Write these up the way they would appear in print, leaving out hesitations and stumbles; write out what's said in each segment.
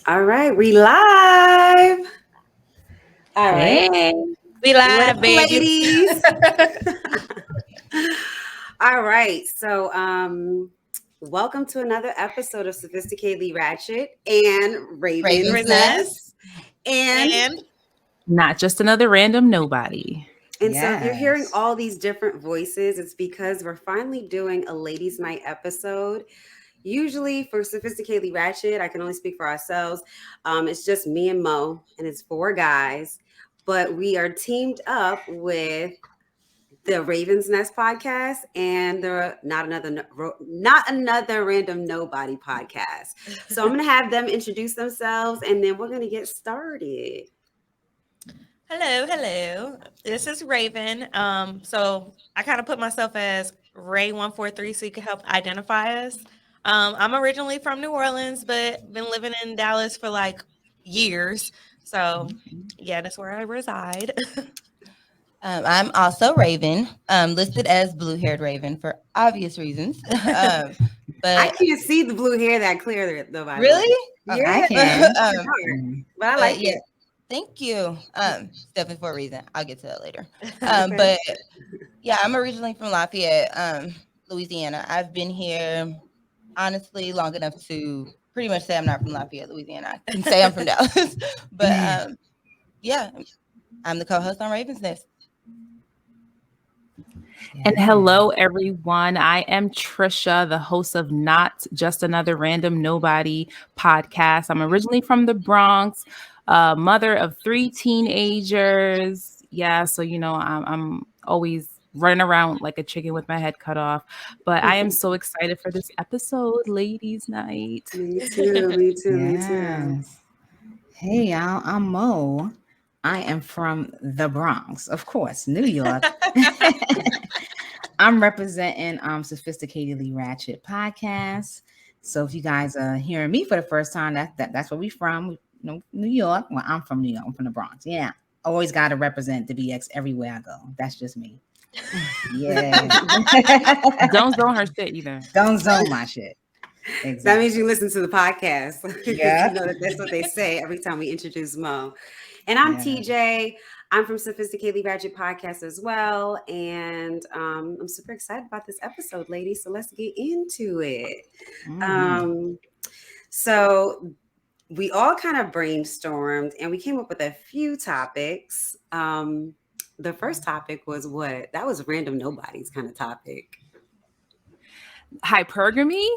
All right, we live. All right. Hey, We What live, up, baby. ladies? All right. Welcome to another episode of Sophisticatedly Ratchet and Raven's Raven's Nest. Nest. And And not just another random nobody. and so if you're hearing yes. all these different voices, it's because we're finally doing a ladies' night episode. Usually for Sophisticatedly Ratchet, I can only speak for ourselves. It's just me and Mo, and it's four guys. But we are teamed up with the Ravens Nest podcast and the not another random nobody podcast. So I'm gonna have them introduce themselves, and then we're gonna get started. hello. This is Raven. So I kind of put myself as Ray143 so you can help identify us. I'm originally from New Orleans, but been living in Dallas for like years. So yeah, that's where I reside. I'm also Raven, listed as blue-haired Raven for obvious reasons. I But can't see the blue hair that clear though. By the way, really, okay, yeah, I can. but I But like yeah, it. thank you. Definitely for a reason. I'll get to that later. Okay. But yeah, I'm originally from Lafayette, Louisiana. I've been here honestly long enough to pretty much say I'm not from Lafayette, Louisiana. I can say I'm from Dallas, but yeah, I'm the co-host on Raven's Nest. And hello, everyone. I am Trisha, the host of Not Just Another Random Nobody podcast. I'm originally from the Bronx, mother of three teenagers. Yeah, so I'm always running around like a chicken with my head cut off. But I am so excited for this episode, ladies' night. Me too. Me too. Me too. Yes. Hey, y'all. I'm Mo. I am from the Bronx, of course, New York. I'm representing Sophisticatedly Ratchet podcast. So if you guys are hearing me for the first time, that's where we from. New York. Well, I'm from New York. I'm from the Bronx. Yeah. Always got to represent the BX everywhere I go. That's just me. Yeah. Don't zone her shit either. Don't zone my shit. Exactly. That means you listen to the podcast. Yeah. You know that's what they say every time we introduce Mo. And I'm TJ. I'm from Sophisticatedly Ratchet Podcast as well. And I'm super excited about this episode, ladies. So let's get into it. So we all kind of brainstormed and we came up with a few topics. The first topic was what? That was random nobody's kind of topic. Hypergamy?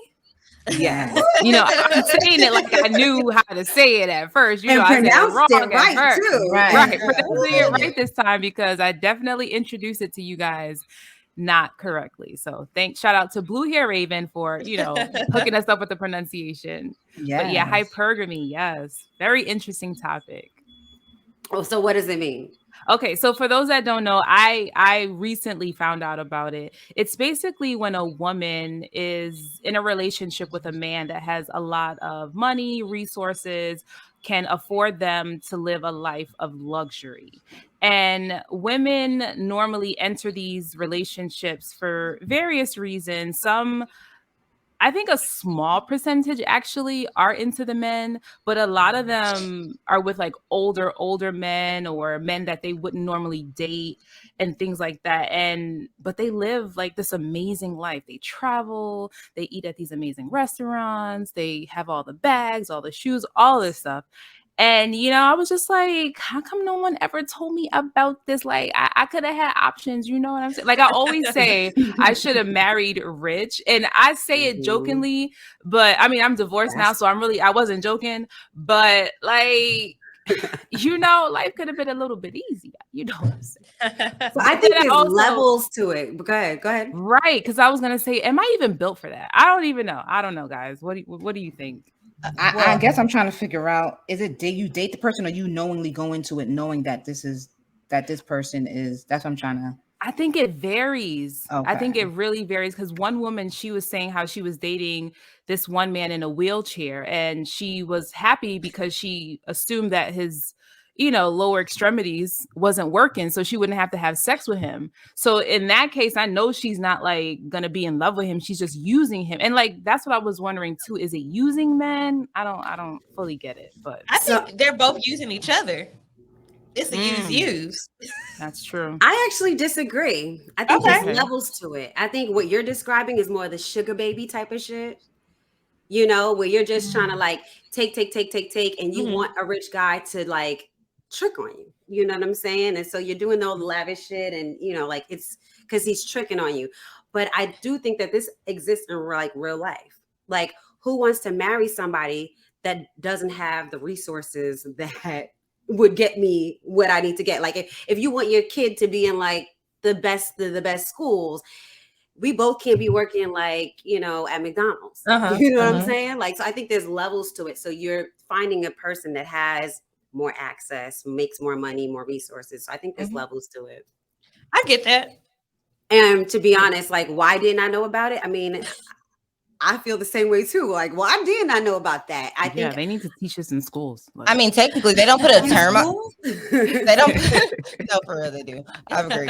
Yes. I'm saying it like I knew how to say it at first. And I said it pronounced wrong it right, at first. too. Right. Pronouncing it right this time because I definitely introduced it to you guys not correctly. So shout out to Blue Hair Raven for, hooking us up with the pronunciation. Yes. But yeah, hypergamy, yes. Very interesting topic. Oh, so what does it mean? Okay, so for those that don't know, I recently found out about it. It's basically when a woman is in a relationship with a man that has a lot of money, resources, can afford them to live a life of luxury. And women normally enter these relationships for various reasons. I think a small percentage actually are into the men, but a lot of them are with like older men or men that they wouldn't normally date and things like that. But they live like this amazing life. They travel, they eat at these amazing restaurants, they have all the bags, all the shoes, all this stuff. And, I was just like, how come no one ever told me about this? Like, I could have had options, you know what I'm saying? Like, I always say I should have married rich. And I say it jokingly, but I mean, I'm divorced now, so I wasn't joking. But like, life could have been a little bit easier. You know what I'm saying? So I think there's levels to it. Go ahead. Right, because I was going to say, am I even built for that? I don't even know. I don't know, guys. What do you think? I guess I'm trying to figure out, is it you date the person or you knowingly go into it knowing that this person is, that's what I'm trying to. I think it varies. Okay. I think it really varies because one woman, she was saying how she was dating this one man in a wheelchair and she was happy because she assumed that his lower extremities wasn't working, so she wouldn't have to have sex with him. So in that case, I know she's not like gonna be in love with him. She's just using him. And like that's what I was wondering too. Is it using men? I don't fully get it, but I So think they're both using each other. It's a Mm. use. that's true. I actually disagree. I think Okay. there's levels to it. I think what you're describing is more the sugar baby type of shit. You know, where you're just trying to like take, and you Mhm. want a rich guy to like trick on you. You know what I'm saying? And so you're doing all the lavish shit, and like it's because he's tricking on you. But I do think that this exists in like real life. Like, who wants to marry somebody that doesn't have the resources that would get me what I need to get? Like, if you want your kid to be in like the best schools, we both can't be working like at McDonald's. Uh-huh. You know what I'm saying? Like, so I think there's levels to it. So you're finding a person that has more access, makes more money, more resources. So I think there's Mhm. levels to it. I get that. And to be honest, like, why didn't I know about it? I mean, I feel the same way too. Like, why didn't I know about that? I Yeah, think they need to teach this in schools. Like, I mean, technically, they don't put a in term on. school, They don't. No, for real, they do. I agree.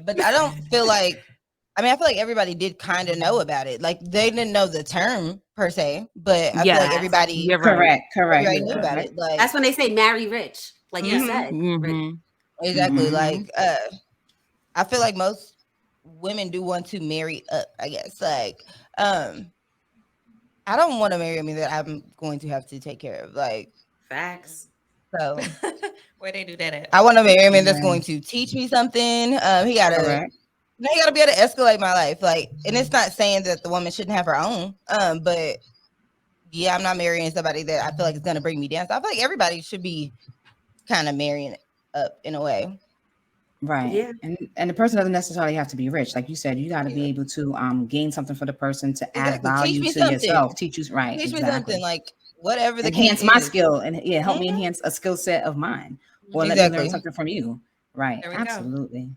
But I don't feel like. I mean, I feel like everybody did kind of know about it. Like they didn't know the term per se, but I feel like yeah, everybody, you're right. Correct. everybody knew about it. Like that's when they say marry rich, like you Mhm. said. Rich. Mm-hmm. exactly. Mhm. Like I feel like most women do want to marry up. I guess. Like I don't want to marry a man that I'm going to have to take care of. Like Facts. so, Where they do that at? I want to marry a man that's Right. going to teach me something. He gotta. Correct. Now you gotta be able to escalate my life, like, and it's not saying that the woman shouldn't have her own, but yeah, I'm not marrying somebody that I feel like is gonna bring me down. So I feel like everybody should be kind of marrying up in a way. Right. Yeah. And the person doesn't necessarily have to be rich. Like you said, you got to be Yeah. able to gain something for the person to add Exactly. Teach value me to something. yourself. Teach you right. Teach me Exactly. something, like whatever the Enhance case my is. skill and help me Mhm. enhance a skill set of mine. Or let me learn Exactly. something from you. Right. There we go. Absolutely.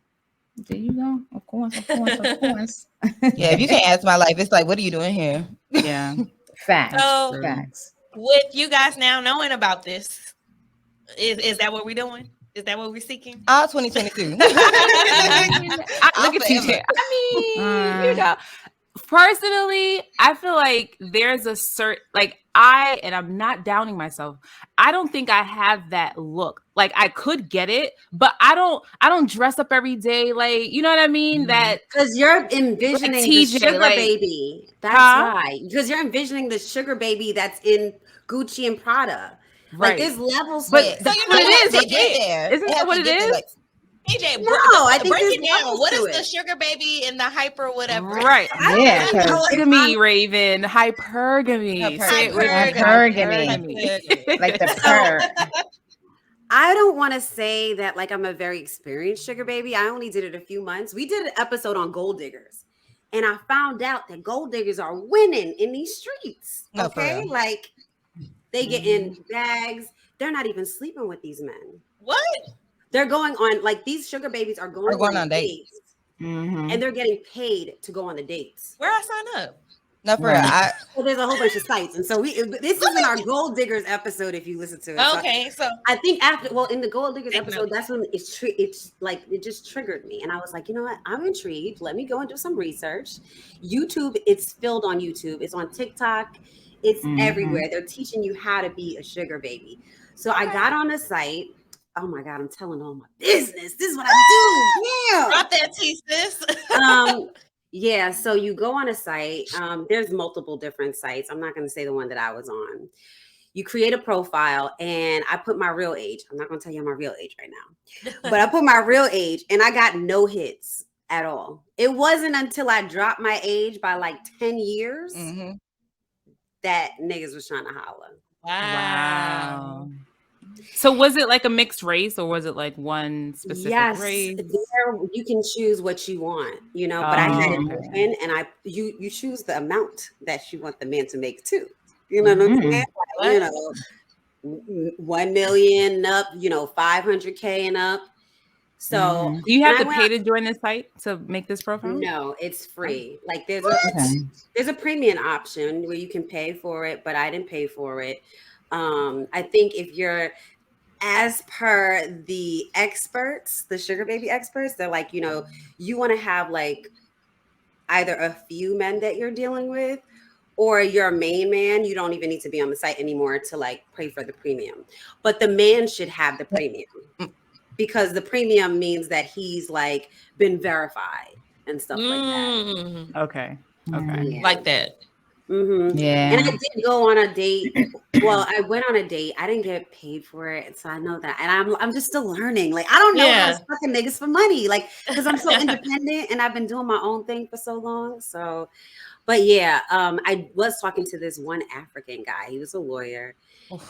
There you go. Of course. Of course. Of course. Yeah, if you can't ask my life, it's like, what are you doing here? Yeah. Facts. So Facts. with you guys now knowing about this, is that what we're doing? Is that what we're seeking? All 2022. Look at TJ. I mean, personally, I feel like there's a certain and I'm not downing myself. I don't think I have that look. Like I could get it, but I don't dress up every day. Like, you know what I mean? That Because you're envisioning the TJ, sugar like, baby. That's huh? why. Because you're envisioning the sugar baby that's in Gucci and Prada. Like, Right. there's levels to But it. that's you what know it what, is. to Right? get there. Isn't They that have what to it get there, is? like, TJ, No, I think break there's it down. levels What to is the it. sugar baby and the hyper whatever? Right. I don't Yeah, think so. Like, Hypergamy, Raven. Hypergamy. Say it with me. Hypergamy. Like the purr. I don't want to say that like I'm a very experienced sugar baby. I only did it a few months. We did an episode on gold diggers, and I found out that gold diggers are winning in these streets. No, for Okay, real. like they get in bags. They're not even sleeping with these men. What? They're going on like these sugar babies are going, on dates, Mm-hmm. and they're getting paid to go on the dates. Where I sign up? No, for real. Right. So there's a whole bunch of sites, and so this is in our gold diggers episode. If you listen to it, So Okay, so I think in the gold diggers Take episode, notes. that's when it's like it just triggered me, and I was like, you know what, I'm intrigued. Let me go and do some research. YouTube, it's filled on YouTube. It's on TikTok. It's everywhere. They're teaching you how to be a sugar baby. So I got on the site. Oh my God, I'm telling all my business. This is what I do. Yeah. drop that tea, sis. Yeah, so you go on a site. There's multiple different sites. I'm not going to say the one that I was on. You create a profile, and I put my real age. I'm not going to tell you my real age right now, but I put my real age, and I got no hits at all. It wasn't until I dropped my age by like 10 years that niggas was trying to holler. Wow. So was it like a mixed race, or was it like one specific race? There you can choose what you want, but I had it open, and you choose the amount that you want the man to make too. You know what I'm saying? Like, 1 million up, 500K and up. So do you have to pay to join this site to make this profile? No, it's free. Like there's a premium option where you can pay for it, but I didn't pay for it. I think if you're as per the experts, the sugar baby experts, they're like, you want to have like either a few men that you're dealing with, or your main man, you don't even need to be on the site anymore to like pay for the premium. But the man should have the premium, because the premium means that he's like been verified and stuff like that. Okay. Yeah. Like that. And Yeah. I did go on a date. Well, I went on a date. I didn't get paid for it, so I know that. And I'm just still learning. Like, I don't know how to Yeah. suck a niggas for money, like, because I'm so independent and I've been doing my own thing for so long. So, but yeah, I was talking to this one African guy. He was a lawyer,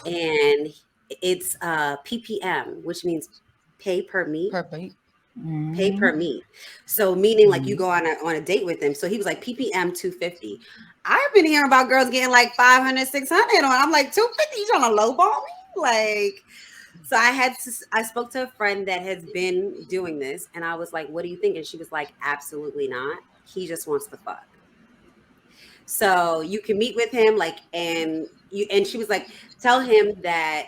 and it's PPM, which means pay per meet. Perfect. Pay per meet. So meaning like you go on a date with him. So he was like PPM 250. I've been hearing about girls getting like 500, 600 on. I'm like 250. You trying to lowball me? Like, so I spoke to a friend that has been doing this, and I was like, "What do you think?" And she was like, "Absolutely not. He just wants to fuck." So you can meet with him, like, and she was like, "Tell him that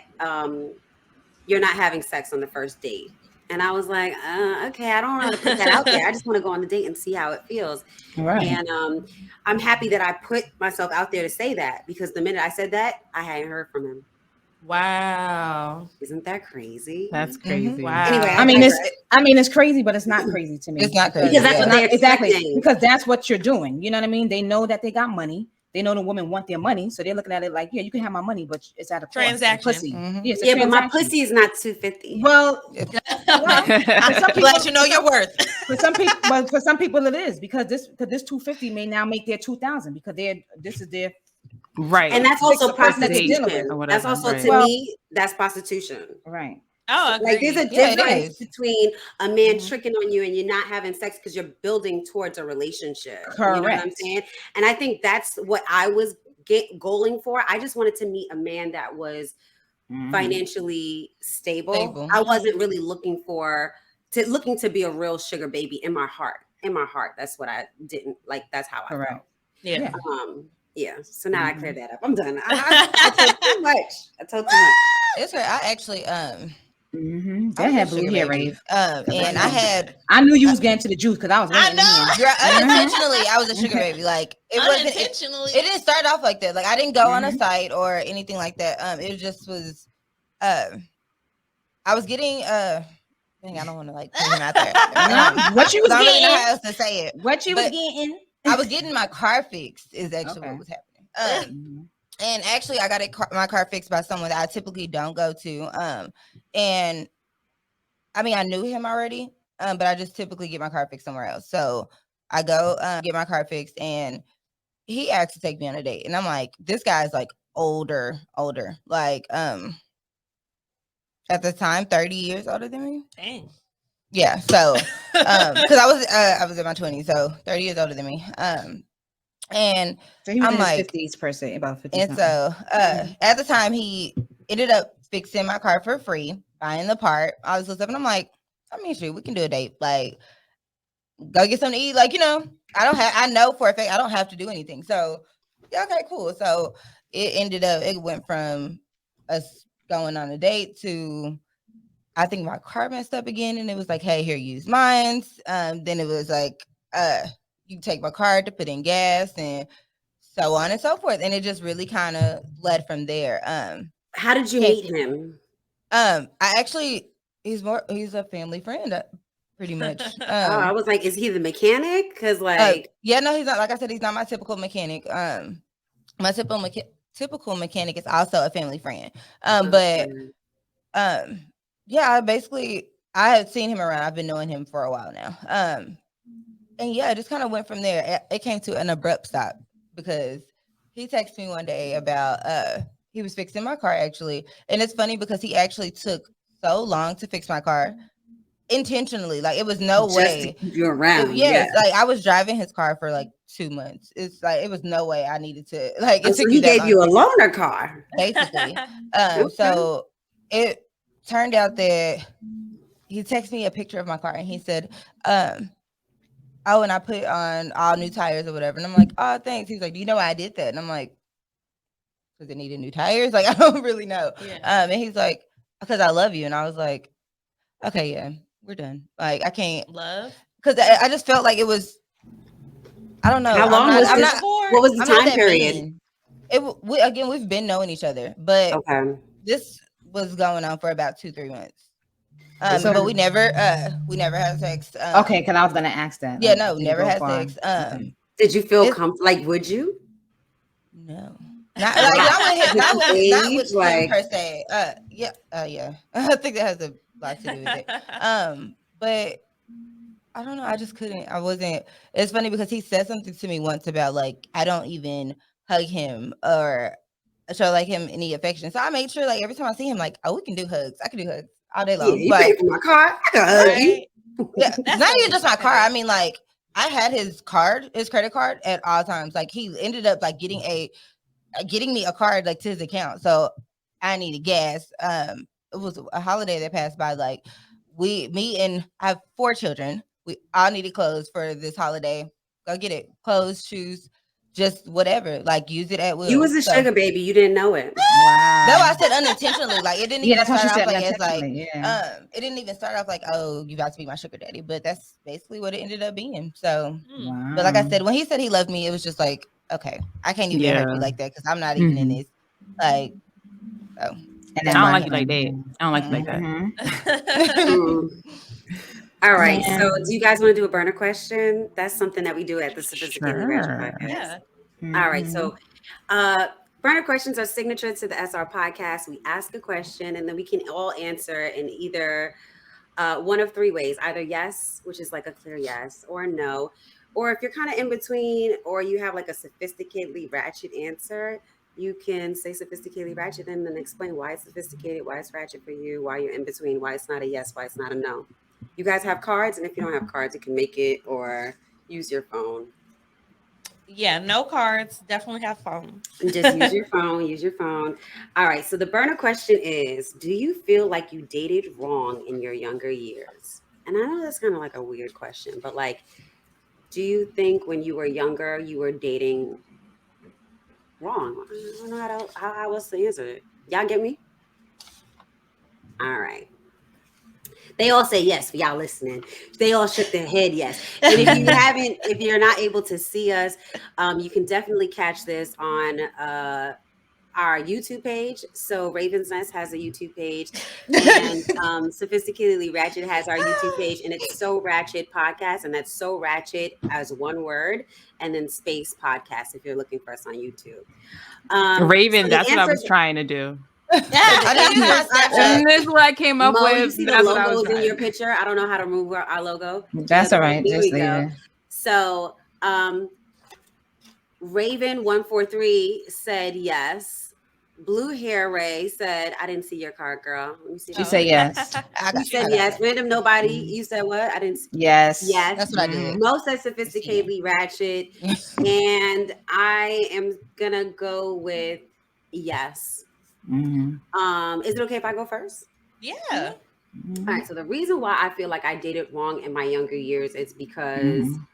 you're not having sex on the first date." And I was like, okay, I don't want to put that out there. I just want to go on the date and see how it feels. Right. And I'm happy that I put myself out there to say that, because the minute I said that, I hadn't heard from him. Wow. Isn't that crazy? That's crazy. Wow. Anyway, I mean, it's crazy, but it's not crazy to me. It's not crazy. because that's what they're Exactly, expecting. because that's what you're doing. You know what I mean? They know that they got money. They know the women want their money, so they're looking at it like, yeah, you can have my money, but it's at a cost. Transaction. Pussy. Mhm. Yeah, it's a Yeah, but my transaction. pussy is not 250. Well, Let you know your worth. for some people it is, because this 250 may now make their 2,000, because this is their Right. And that's also person that they dealing prostitution. with or That's whatever, also right. to me, that's prostitution. right. Oh, Like there's a Yeah, it difference is. between a man tricking on you and you're not having sex because you're building towards a relationship. You know what I'm Correct. saying? And I think that's what I was goaling for. I just wanted to meet a man that was financially stable. I wasn't really looking to be a real sugar baby in my heart. In my heart, that's what I didn't like. That's how I felt. Correct. Yeah. Yeah. So now I cleared that up. I'm done. I told too much. I told too much. It's right. I actually That had blue hair, Rave. And I knew you was getting to the juice because I was I waiting in know. here. unintentionally I was a sugar baby. Like it wasn't Unintentionally. it didn't start off like that. Like I didn't go on a site or anything like that. It just was I was getting dang, I don't want to like put him out there. What you was I don't really know getting? how else to say it. What you was But getting? I was getting my car fixed is actually Okay. what was happening. And actually I got my car fixed by someone that I typically don't go to. And I mean I knew him already, but I just typically get my car fixed somewhere else. So I go get my car fixed, and he asked to take me on a date, and I'm like, this guy's like older, like at the time 30 years older than me. Dang. Yeah, so because I was in my 20s, so 30 years older than me. And So he was I'm in like, his 50s per se, about 50. and so at the time he ended up fixing my car for free, buying the part, all this stuff, and I'm like, I mean, shoot, we can do a date, like go get something to eat, like, you know, I know for a fact I don't have to do anything. So yeah, okay, cool. So it went from us going on a date to I think my car messed up again, and it was like, hey, here, use mine. Then it was like, you take my card to put in gas, and so on and so forth. And it just really kind of led from there. How did you meet him? I actually he's a family friend, pretty much. I was like, is he the mechanic? Because like, yeah, no, he's not. Like I said, he's not my typical mechanic. My typical mechanic is also a family friend. But yeah, I had seen him around. I've been knowing him for a while now. And yeah, it just kind of went from there. It came to an abrupt stop because he texted me one day about he was fixing my car actually. And it's funny because he actually took so long to fix my car intentionally. Like it was no way to keep you around. Like I was driving his car for like 2 months. It's like it was no way I needed to like it so took he you that gave long you a to loaner car. basically. Okay. So it turned out that he texted me a picture of my car and he said, oh, and I put on all new tires or whatever. And I'm like, oh, thanks. He's like, do you know why I did that? And I'm like, because it needed new tires? Like, I don't really know. Yeah. And he's like, because I love you. And I was like, okay, yeah, we're done. Like I can't, Love. because I just felt like it was. I don't know. How long was I'm this? not. What was the I'm not time that period? mean. Again, we've been knowing each other, but Okay. this was going on for about 2-3 months. So But we never had sex. okay, because I was gonna ask that. Yeah, Like, no, did it never go had far? sex. Okay. Did you feel It, comfortable? Like, would you? no, not with him, not with Age, him like, per se. Yeah. I think that has a lot to do with it. But I don't know. I just couldn't. I wasn't. It's funny because he said something to me once about like I don't even hug him or show like him any affection. So I made sure like every time I see him, like, oh, we can do hugs. I can do hugs all day yeah, long. you But paid for my car. I can hug you. Right. yeah, That's not so even just my car. I respectful. mean, like I had his credit card at all times. Like he ended up like getting me a card like to his account. So I needed gas. It was a holiday that passed by. Like me and I have 4 children. We all needed clothes for this holiday. Go get it. Clothes, shoes, just whatever. Like use it at You will. was a So sugar baby. You didn't know it. that's why I Wow. said unintentionally. Like it didn't Yeah, even that's what start she off said like as like unintentionally. Yeah. it didn't even start off like, oh, you about to be my sugar daddy. But that's basically what it ended up being. So Mm. but like I Wow. said, when he said he loved me, it was just like, okay, I can't even hurt you Yeah. like that because I'm not even in Mhm. this. Like, so And I then don't what like you like happened? that. I don't like you like that. Mm-hmm. Mm. All right. So, Man. do you guys want to do a burner question? That's something that we do at the Sophisticated Ratchet Sure. Podcast. Yeah. All right. Mhm. So, burner questions are signature to the SR podcast. We ask a question and then we can all answer in either one of 3 ways, either yes, which is like a clear yes, or no. Or if you're kind of in between, or you have like a sophisticatedly ratchet answer, you can say sophisticatedly ratchet and then explain why it's sophisticated, why it's ratchet for you, why you're in between, why it's not a yes, why it's not a no. You guys have cards, and if you don't have cards, you can make it or use your phone. Yeah, no cards. Definitely have phone. Just use your phone, use your phone. All right. So the burner question is, do you feel like you dated wrong in your younger years? And I know that's kind of like a weird question, but like, do you think when you were younger, you were dating wrong? I don't know how else to answer it. Y'all get me? All right. They all say yes for y'all listening. They all shook their head yes. And if you're not able to see us, you can definitely catch this on our YouTube page. So Raven's Nest has a YouTube page, and Sophisticatedly Ratchet has our YouTube page, and it's So Ratchet Podcast, and that's So Ratchet as one word, and then space podcast if you're looking for us on YouTube. So Raven, the that's what I was answers. trying to do. I didn't use my And Snapchat. this is what I came up Mo, you with. see the That's what I was logos in your trying. picture? I don't know how to remove our logo. That's all right. Here Just we leave go. it. So Raven143 said yes. Blue Hair Ray said, I didn't see your card, girl. Let me see. She said yes. You said yes. Random nobody. You said what? I didn't. Yes. Yes. That's what I did. Most said sophisticatedly ratchet. And I am gonna go with yes. Mhm. Is it okay if I go first? Yeah. Mhm. All right. So the reason why I feel like I dated wrong in my younger years is because Mhm.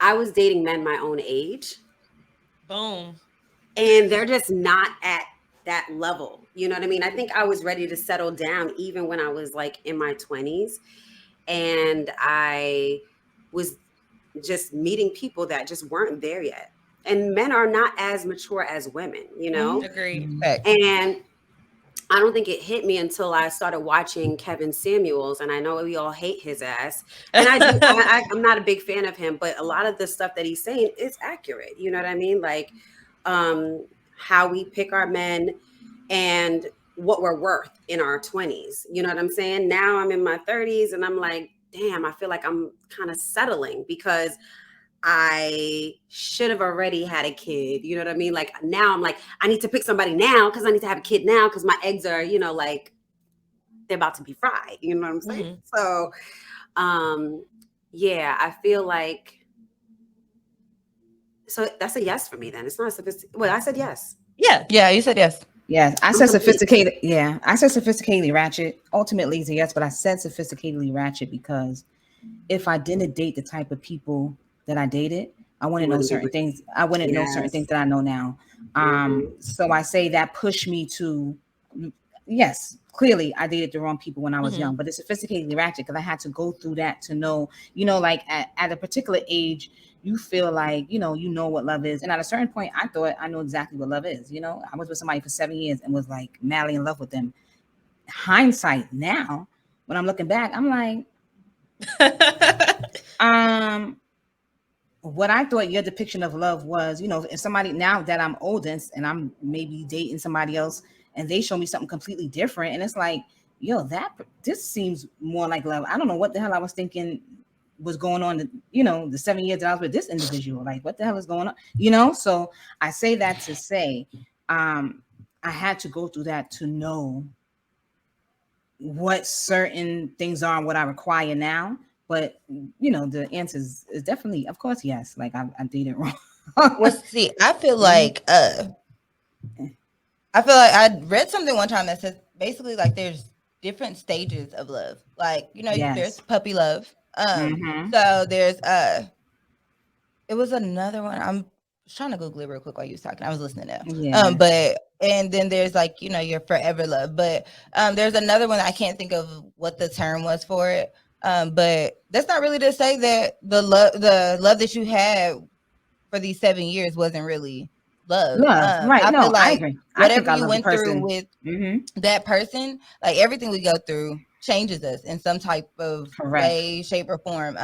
I was dating men my own age. Boom. And they're just not at that level. You know what I mean? I think I was ready to settle down even when I was like in my 20s. And I was just meeting people that just weren't there yet. And men are not as mature as women, you know? Agreed. Facts. And I don't think it hit me until I started watching Kevin Samuels, and I know we all hate his ass. And I do. I'm not a big fan of him, but a lot of the stuff that he's saying is accurate. You know what I mean? Like how we pick our men and what we're worth in our 20s. You know what I'm saying? Now I'm in my 30s, and I'm like, damn, I feel like I'm kind of settling because I should have already had a kid. You know what I mean? Like now I'm like, I need to pick somebody now because I need to have a kid now because my eggs are, you know, like they're about to be fried. You know what I'm saying? So yeah, I feel like so that's a yes for me then. It's not a sophisticated. Well, I said yes. Yeah. Yeah, you said yes. Yes, I I'm said complete. sophisticated. Yeah, I said sophisticatedly ratchet. Ultimately, it's a yes, but I said sophisticatedly ratchet because if I didn't date the type of people that I dated, I wouldn't know Wouldn't be certain with- things. I wouldn't know certain Yes. things that I know now. Mhm. So I say that pushed me to. yes, clearly I dated the wrong people when I was Mhm. young, but it's sophisticatedly ratchet because I had to go through that to know, like at a particular age, you feel like, you know what love is. And at a certain point, I thought I knew exactly what love is. I was with somebody for 7 years and was like madly in love with them. Hindsight now, when I'm looking back, I'm like, um, what I thought your depiction of love was, if somebody now that I'm older and I'm maybe dating somebody else and they show me something completely different, and it's like, yo, this seems more like love. I don't know what the hell I was thinking was going on. The 7 years that I was with this individual, like, what the hell is going on? So I say that to say, I had to go through that to know what certain things are and what I require now. But the answer is definitely, of course, yes. Like I dated wrong. Well, see, I feel Mhm. like I read something one time that says basically like there's different stages of love. Like, there's Yes. puppy love. Mm-hmm. So there's it was another one. I'm trying to Google it real quick while you was talking. I was listening now. Yeah. But and then there's like, your forever love. But there's another one I can't think of what the term was for it. But that's not really to say that the love that you had for these 7 years wasn't really love. Love. Right. I feel No, I like agree. I think whatever I you love the went through person. with Mm-hmm. that person, like everything we go through changes us in some type of Correct. way, shape, or form.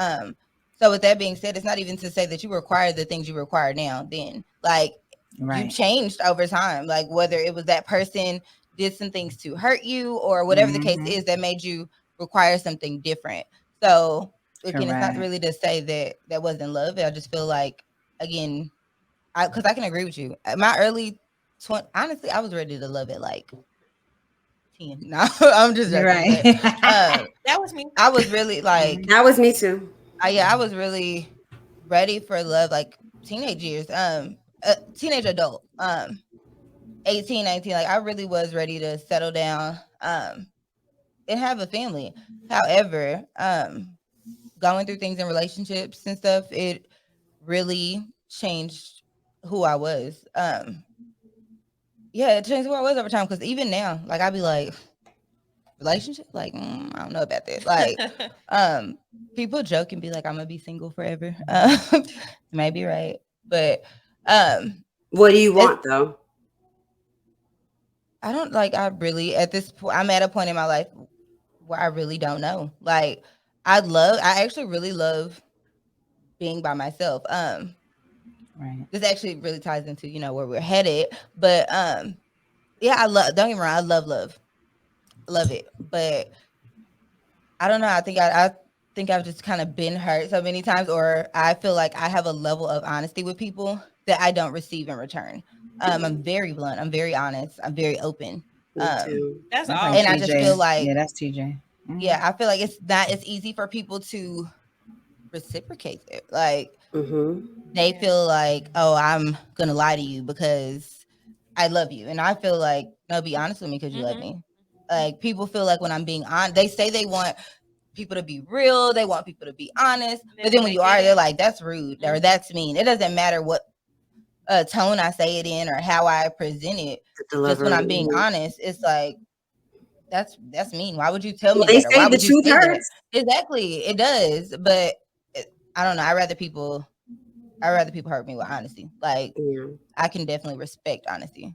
So with that being said, it's not even to say that you require the things you require now. Then, like, you Right. changed over time. Like whether it was that person did some things to hurt you, or whatever the case Mm-hmm. is, that made you require something different. So again, it's not Correct. really to say that that wasn't love. I just feel like, again, because I can agree with you. At my early 20, honestly, I was ready to love it like 10. No, I'm just You're joking. right. But That was me. I was really Mhm. like, That was me too. I was really ready for love, like teenage years, teenage adult, 18, 19. Like I really was ready to settle down, and have a family. However, going through things in relationships and stuff, it really changed who I was. Yeah, it changed who I was over time. Because even now, like I'd be like, relationship, like I don't know about that. Like, people joke and be like, I'm gonna be single forever. Maybe right, but What do you it's want though? I don't like. I really at this point, I'm at a point in my life where I really don't know. Like, I actually really love being by myself. Right. This actually really ties into where we're headed, but yeah, I love. Don't get me wrong, I love it, but I don't know. I think I've just kind of been hurt so many times, or I feel like I have a level of honesty with people that I don't receive in return. I'm very blunt. I'm very honest. I'm very open. Me Um, too. That's That's like and I awesome. just feel TJ. like, Yeah, that's TJ. Mm-hmm. yeah, I feel like it's not as easy for people to reciprocate it. Like Mm-hmm. they Yeah. feel like, oh, I'm gonna lie to you because I love you, and I feel like, no, be honest with me because you love Mhm. me. Like people feel like when I'm being on, they say they want people to be real. They want people to be honest. And then But then when when they you get are, they're it, like, that's rude or mhm. that's mean. It doesn't matter what tone I say it in or how I present it. The Just when delivery. I'm being Mhm. honest, it's like that's mean. Why would you tell Well, me they that? Or say why the would you truth say that? hurts. Exactly, it does. But I don't know. I rather people hurt me with honesty. Like Yeah. I can definitely respect honesty.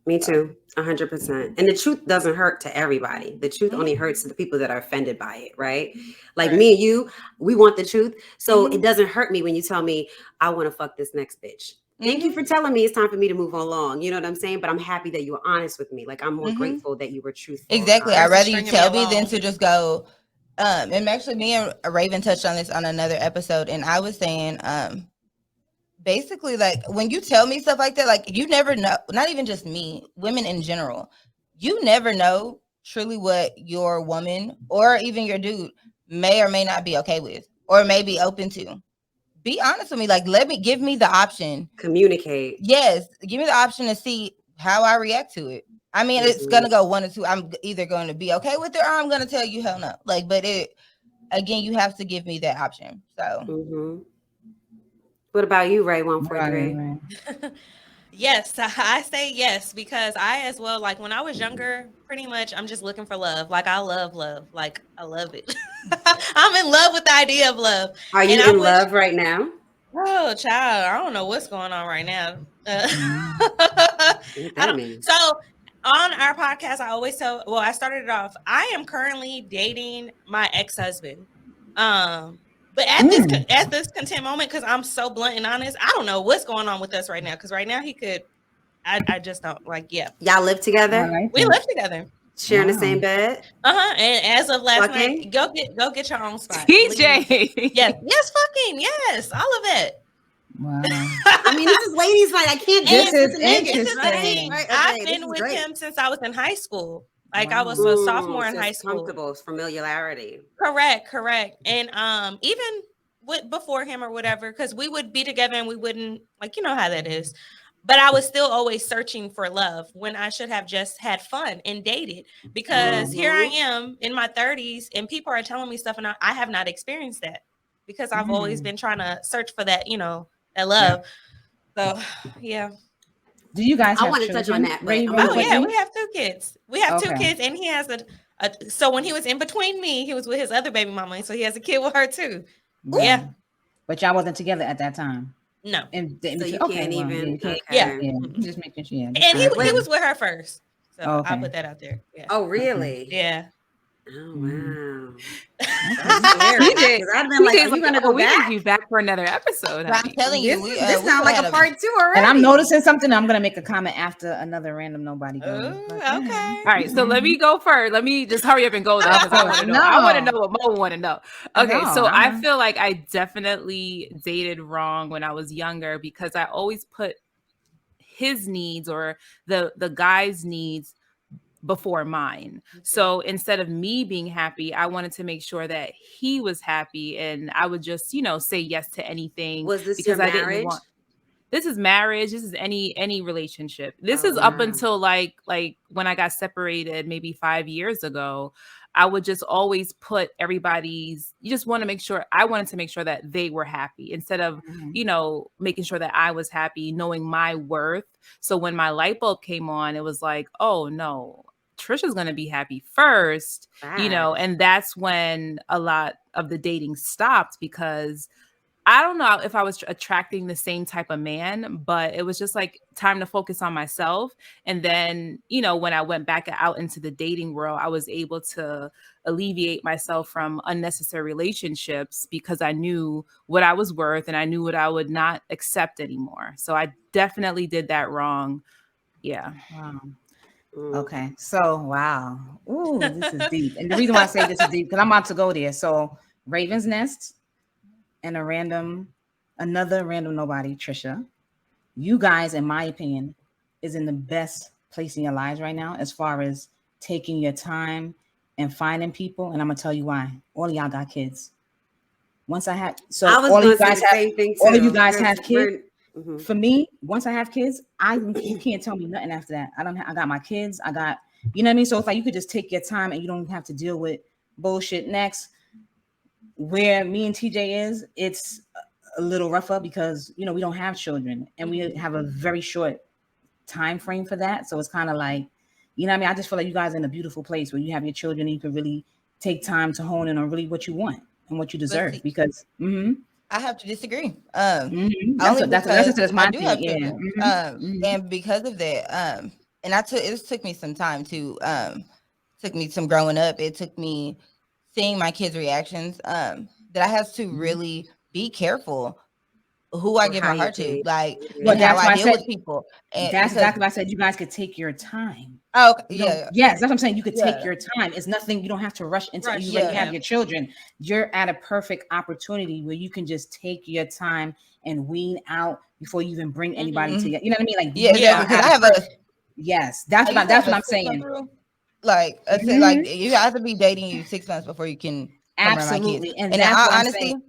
Me So, too, 100%. And the truth doesn't hurt to everybody. The truth only mhm, hurts to the people that are offended by it, right? Like Right. me and you, we want the truth. So it mhm, doesn't hurt me when you tell me, I want to fuck this next bitch. Thank you mhm, for telling me it's time for me to move along. You know what I'm saying? But I'm happy that you were honest with me. Like I'm more mhm. grateful that you were truthful and Exactly. I'd honest. Versus rather you stringing me tell me than along. to just go. And actually, me and Raven touched on this on another episode, and I was saying, basically, like when you tell me stuff like that, like you never know. Not even just me, women in general, you never know truly what your woman or even your dude may or may not be okay with, or may be open to. Be honest with me. Like, give me the option. Communicate. Yes, give me the option to see how I react to it. I mean, it's Mhm. gonna go one or two. I'm either going to be okay with it, or I'm gonna tell you hell no. Like, but it again, you have to give me that option. So, Mhm. What about you, Ray Right, 143? right. Yes, I say yes because I as well, like when I was younger, pretty much I'm just looking for love. Like I love love. Like I love it. I'm in love with the idea of love. Are And you I in wish, love right now? oh child, I don't know what's going on right now. Mm. What I that don't mean? so on our podcast, I always tell, well, I started it off. I am currently dating my ex-husband. But Mm. at this content moment, because I'm so blunt and honest, I don't know what's going on with us right now. Because right now he could, I just don't like, yeah. Y'all live I together? like We it. live together. Sharing the Wow. same bed? Uh-huh. And as of last Fucking? night, go get your own spot. Leave. Yes. TJ. Yes, fucking yes. All of it. Wow. I mean, this is ladies' night. I can't do This And this with is the this niggas, is the right? thing. interesting. Right? I've Okay, this been is with great. him since I was in high school. Like I was Wow. a sophomore in So high it's school. comfortable, it's familiarity. Correct, correct. And even with before him or whatever, because we would be together and we wouldn't, like, you know how that is. But I was still always searching for love when I should have just had fun and dated. Because Wow. here I Mm-hmm. am in my 30s and people are telling me stuff and I have not experienced that because I've always Mm. been trying to search for that, you know, that Yeah. love. So yeah. Do you guys I have want to touch on children, that, but I'm Raven, gonna Oh with yeah, wait. we you? have two kids. We have two Okay. kids, and he has a. So when he was in between me, he was with his other baby mama, so he has a kid with her too. Right. Yeah, But y'all wasn't together at that time. no, In So you between. Okay. can't Well, yeah, even. you can't. yeah, Okay. Yeah. mm-mm. Just making sure. Yeah. Just And he What? clarifying. was with her first, Oh, so I'll okay. put that out there. Yeah, Oh, Okay. really? yeah. Oh, Mm. wow. That's Okay. scary. TJ, Because I've been like, are TJ's you like, gonna oh, go we need back? you back for another episode, But I'm honey. telling you, This we sounds like had a a part two And I'm already. noticing something. I'm gonna make a comment after another random nobody goes. Oh, But go ahead. okay. All right, so let me go first. Let me just hurry up and go though, Of because I course. want to know. I want to No. know what Mo want to know. No. Okay, so I I want. feel like I definitely dated wrong when I was younger because I always put his needs or the guy's needs before mine. So instead of me being happy, I wanted to make sure that he was happy and I would just, say yes to anything Was this your because I didn't marriage? want this is marriage, this is any relationship. This Oh, is up wow. until like when I got separated maybe 5 years ago. I would just always put everybody's you just want to make sure I wanted to make sure that they were happy instead of Mhm. making sure that I was happy, knowing my worth. So when my light bulb came on, it was like, oh no, Trisha's going to be happy first, Facts. and that's when a lot of the dating stopped because I don't know if I was attracting the same type of man, but it was just like time to focus on myself. And then, when I went back out into the dating world, I was able to alleviate myself from unnecessary relationships because I knew what I was worth and I knew what I would not accept anymore. So I definitely did that wrong. Yeah. Wow. Mm. Okay. So wow. Ooh, this is deep. And the reason why I say this is deep because I'm about to go there. So Raven's Nest and another random nobody, Trisha. You guys, in my opinion, is in the best place in your lives right now as far as taking your time and finding people. And I'm gonna tell you why. All of y'all got kids. Once I have, so I was all of gonna you say guys the have, same thing all of you too. guys Because have kids. Mhm. For me, once I have kids, you can't tell me nothing after that. I got my kids. I got, you know what I mean. So it's like you could just take your time and you don't have to deal with bullshit next. Where me and TJ is, it's a little rougher because we don't have children and we have a very short time frame for that. So it's kind of like, what I mean? I just feel like you guys are in a beautiful place where you have your children and you can really take time to hone in on really what you want and what you deserve. see, Because I have to disagree. that's Only because that's I my do thing. have Yeah. children. And because of that, and it took me some time to took me some growing up. It took me seeing my kids' reactions. That I have to really be careful who I Or give how my you heart to, take. like, Well, and Yeah. how that's I why I deal said with people. And that's because exactly why I said you guys could take your time. okay, You don't, yeah, yes, that's what I'm saying. You could take yeah, your time. It's nothing, you don't have to rush into Rush, you already yeah, have yeah. your children. You're at a perfect opportunity where you can just take your time and wean out before you even bring anybody to mhm. you. You know what I mean? Like Yeah, you are exactly. Because at I a have perfect, yes, I used to that's have what a I'm 6 month saying. rule. Like Mhm. you have to be dating you 6 months before you can come around my kids. Absolutely. And And that's what I I'm saying.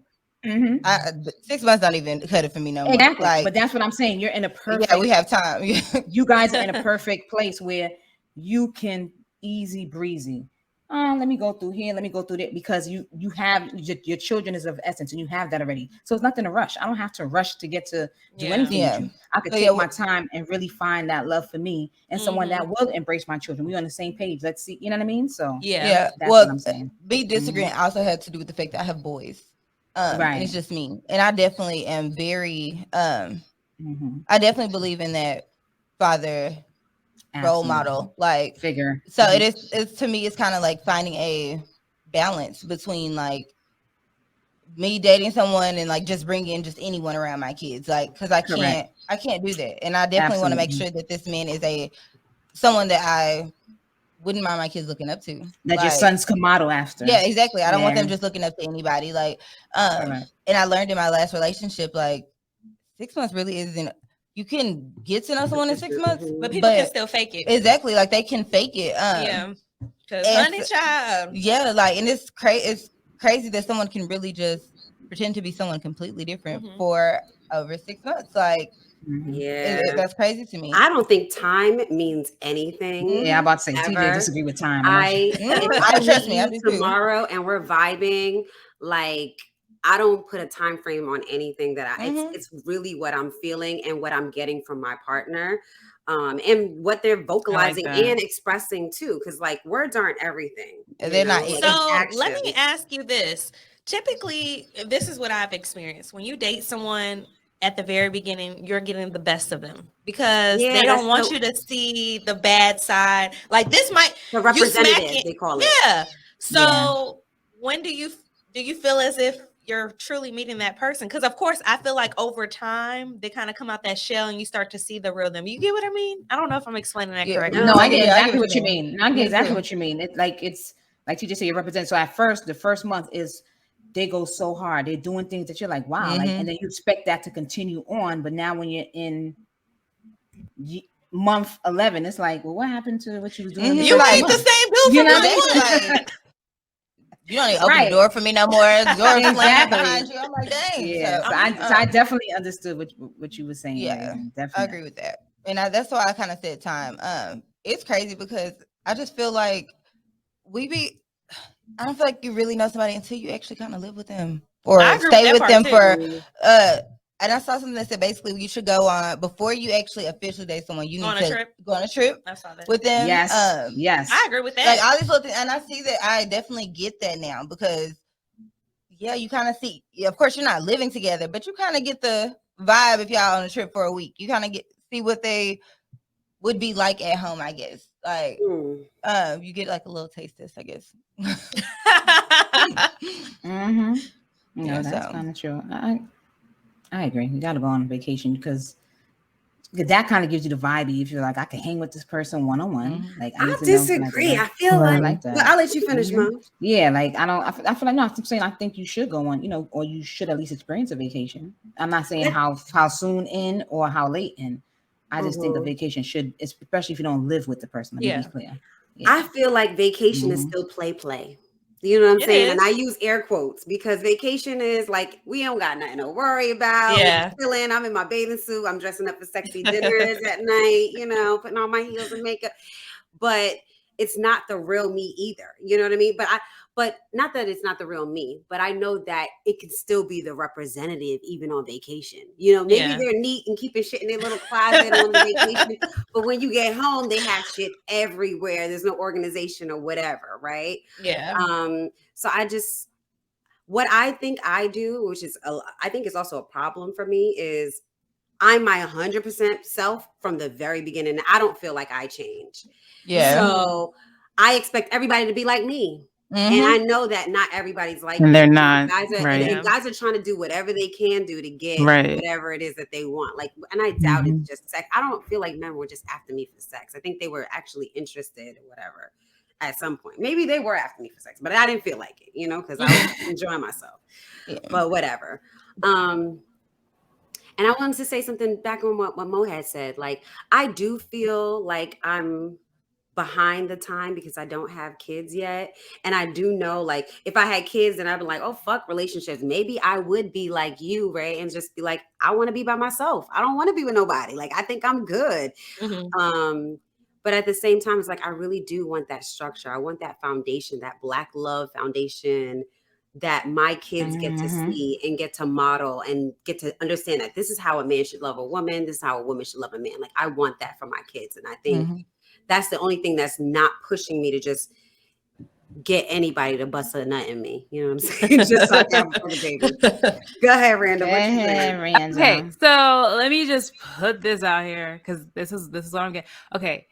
honestly, Mhm. 6 months don't even cut it for me no more. Exactly. Like, But that's what I'm saying. You're in a yeah, we perfect, have time. you guys are in a perfect place where you can easy breezy. let me go through here, let me go through that, because you have your children is of essence, and you have that already. So it's nothing to rush. I don't have to rush to get to do Yeah. anything with Yeah. you. I could So, take yeah, my time and really find that love for me and someone that will embrace my children. We're on the same page. Let's see, you know what I mean? So Yeah. Yeah. that's what Well, I'm saying. me disagreeing also had to do with the fact that I have boys. And it's Right. just me. And I definitely am very Mm-hmm. I definitely believe in that father role Absolutely. model. Like, Figure. so Mhm. it's to me, it's kind of like finding a balance between like me dating someone and like just bringing just anyone around my kids, like, because Correct. I can't do that, and I definitely want to make Absolutely. sure that this man is a someone that I wouldn't mind my kids looking up to. That your Like, sons can model after. yeah, exactly. I don't want Yeah. them just looking up to anybody. Like, Correct. and I learned in my last relationship, like 6 months really isn't. You can get to know someone in 6 months, But people can but still fake it. exactly, like they can fake it. Yeah. Because and honey child. yeah, like, and it's crazy. It's crazy that someone can really just pretend to be someone completely different for over 6 months. Like, Mhm. Yeah. that's crazy to me. I don't think time means anything Yeah, I'm about to say TJ ever. disagree with time. I know she. If I I trust meet me, I you do too. tomorrow and we're vibing, like I don't put a time frame on anything that it's really what I'm feeling and what I'm getting from my partner. And what they're vocalizing that. and expressing too, because like words aren't everything. They're not. Like it's So let me actions. ask you this. Typically, this is what I've experienced. When you date someone at the very beginning, you're getting the best of them because Yeah, they that's don't want you to see the bad side. Like this might the you smack representative, it. they call it. Yeah. Yeah. So when do you feel as if you're truly meeting that person? Because of course, I feel like over time they kind of come out that shell and you start to see the real them. You get what I mean? I don't know if I'm explaining that Yeah. correctly. No, I No. get Yeah, I exactly get what you mean. No, I get Me exactly too. what you mean. It's like you just say, you represent. So at first, the first month is they go so hard. They're doing things that you're like, wow, like, and then you expect that to continue on. But now when you're in month 11, it's like, well, what happened to what you was doing the You first 2 ain't the months? same dude You from know, month Exactly. one. Like, you don't even open the right? door for me no more. The door slamming Exactly. behind you. I'm like, dang. Yeah. So, So I definitely understood what you were saying. yeah, Raven. I Definitely. agree with that. And that's why I kind of said time. It's crazy because I just feel like we be. I don't feel like you really know somebody until you actually kind of live with them or I agree with stay that with part them too. for. And I saw something that said basically you should go on before you actually officially date someone. You Go need on a to trip. go on a trip I saw that. with them. Yes. Yes. I agree with that. Like all these little things, and I see that. I definitely get that now because yeah, you kind of see. Yeah, of course, you're not living together, but you kind of get the vibe if y'all on a trip for a week. You kind of see what they would be like at home, I guess. Like, you get like a little taste test, I guess. Mm-hmm. No, Yeah, that's so kind of true. I agree. You got to go on vacation because that kind of gives you the vibe. If you're like, I can hang with this person one on one, like I I need to know. disagree. I feel I like, like that. but I'll let you finish, Mom. Yeah, like I don't. I feel like no. I'm saying I think you should go on. Or you should at least experience a vacation. I'm not saying how soon in or how late in. I just think a vacation should, especially if you don't live with the person. Let me be clear. Yeah. I feel like vacation is still play. You know what I'm It saying? is. And I use air quotes because vacation is like we don't got nothing to worry about. Yeah. We're chilling. I'm in my bathing suit. I'm dressing up for sexy dinners at night, putting on my heels and makeup. But it's not the real me either. You know what I mean? But not that it's not the real me, but I know that it can still be the representative even on vacation. Maybe Yeah. they're neat and keeping shit in their little closet on the vacation, but when you get home, they have shit everywhere. There's no organization or whatever, right? Yeah. So what I think I do, which is I think is also a problem for me, is I'm my 100% self from the very beginning. I don't feel like I change. yeah. So I expect everybody to be like me. And I know that not everybody's like And me. they're not, And right. guys are trying to do whatever they can do to get Right. whatever it is that they want. Like, and I doubt it's just sex. I don't feel like men were just after me for sex. I think they were actually interested or whatever at some point. Maybe they were after me for sex, but I didn't feel like it, because I was enjoying myself. Yeah. But whatever. And I wanted to say something back on what Mo had said. Like, I do feel like I'm behind the time because I don't have kids yet. And I do know, like, if I had kids, then I'd be like, oh, fuck relationships. Maybe I would be like you, Ray, and just be like, I want to be by myself. I don't want to be with nobody. Like, I think I'm good. But at the same time, it's like I really do want that structure. I want that foundation, that Black love foundation that my kids get to Mm-hmm. see and get to model and get to understand that this is how a man should love a woman. This is how a woman should love a man. Like I want that for my kids. And I think Mhm. that's the only thing that's not pushing me to just get anybody to bust a nut in me. You know what I'm saying? Just so I can have a fucking baby. Go ahead, Go Randall. What you ahead, saying? Okay, Random. so let me just put this out here because this is what I'm getting. Okay,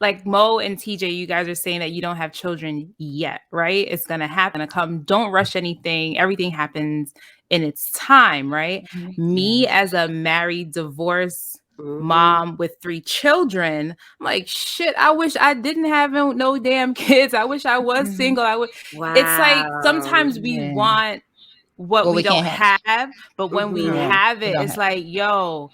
like Mo and TJ, you guys are saying that you don't have children yet, right? It's gonna happen, gonna come. Don't rush anything. Everything happens in its time, right? Mhm. Me as a married, divorced Mhm. mom with 3 children, I'm like, shit. I wish I didn't have no damn kids. I wish I was Mm-hmm. single. I would. It's like Wow. sometimes we Yeah. want what What we we don't can't have. have, but when we Mhm. Right. have We it, don't it's have. like, yo,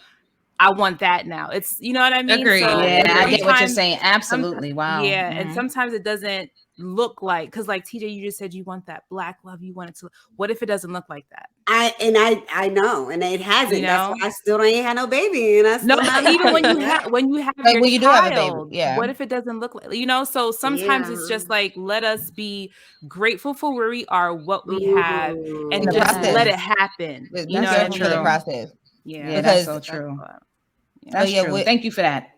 I want that now. It's, you know what I mean? Agreed. So Yeah, I Right. get what you're sometimes, saying. some, Absolutely. Wow. yeah, and Mm-hmm. sometimes it doesn't look like, because like TJ, you just said you want that Black love, you want it to. What if it doesn't look like that? I know, and it You hasn't. That's why know? I still ain't had no baby, and I No, still but not even married. What? when you have Like your when you do have a baby, child, yeah. what if it doesn't look like, you know? So sometimes Yeah. it's just like, let us be grateful for where we are, what we have, In and the Mhm. just let process, it Yes, happen. be You know that's what so I grateful for the mean? true. process Yeah, Yeah, that's because so that's true. what. Yeah, oh That's yeah, true. Thank you for that.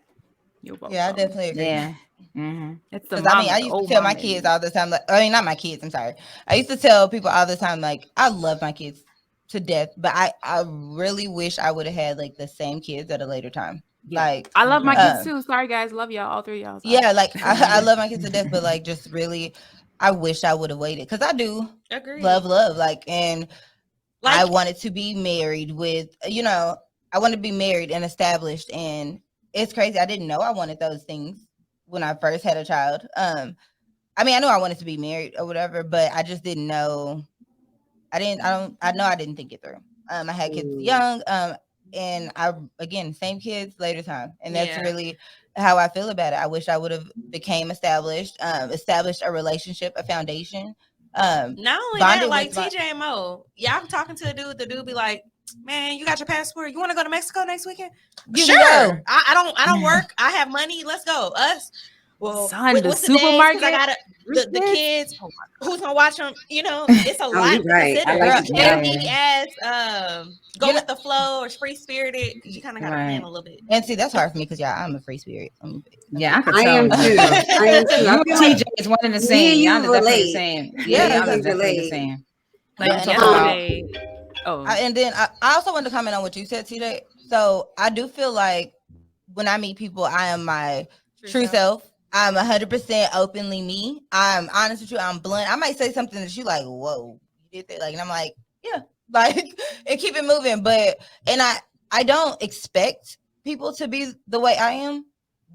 you're yeah, I welcome. definitely agree. Yeah. Mm-hmm. It's the Because I mean, mama, I the used to old tell my mama in kids me. all the time. Like, I mean, not my kids. I'm sorry. I used to tell people all the time, like, I love my kids to death, but I really wish I would have had like the same kids at a later time. Yeah. Like, I love my Right. kids too. Sorry guys, love y'all, all 3 of y'all. Sorry. yeah, like I Mm-hmm. love my kids to death, but like, just really, I wish I would have waited because I do Agreed. love, like, and I Like, wanted to be married with, I wanted to be married and established, and it's crazy. I didn't know I wanted those things when I first had a child. I mean, I knew I wanted to be married or whatever, but I just didn't know. I know I didn't think it through. I had kids Mm. young, and again, same kids, later time. And that's yeah. really how I feel about it. I wish I would have became established a relationship, a foundation, Not only that, bonded like with my, TJ and Mo, yeah, I'm talking to a dude. The dude be like, "Man, you got your passport? You want to go to Mexico next weekend? you can Sure. go. I don't work. I have money. Let's go. Us. Well, Son, the what's the days? Because I supermarket. got the kids. Oh Who's gonna watch them? You know, it's a Oh, lot you to right. I consider. like Girl, You what you can't said. be Right. as go you know, with the flow or free spirited because you kind of got to plan Right. a little bit. and see, that's hard for me because I'm a free spirit. Yeah, I could I tell am you. too. I am too. I You feel and like TJ is one and the me and same. Y'all you are definitely the relate. same. Me Yeah, and Yeah, y'all you are because definitely the relate. same. Like yeah, Y'all and talk about yesterday. Oh, and then I also wanted to comment on what you said today. So I do feel like when I meet people, I am my true self. I'm 100% openly me. I'm honest with you. I'm blunt. I might say something that you like, whoa, you did that, like, and I'm like, yeah, like, and keep it moving. But and I don't expect people to be the way I am,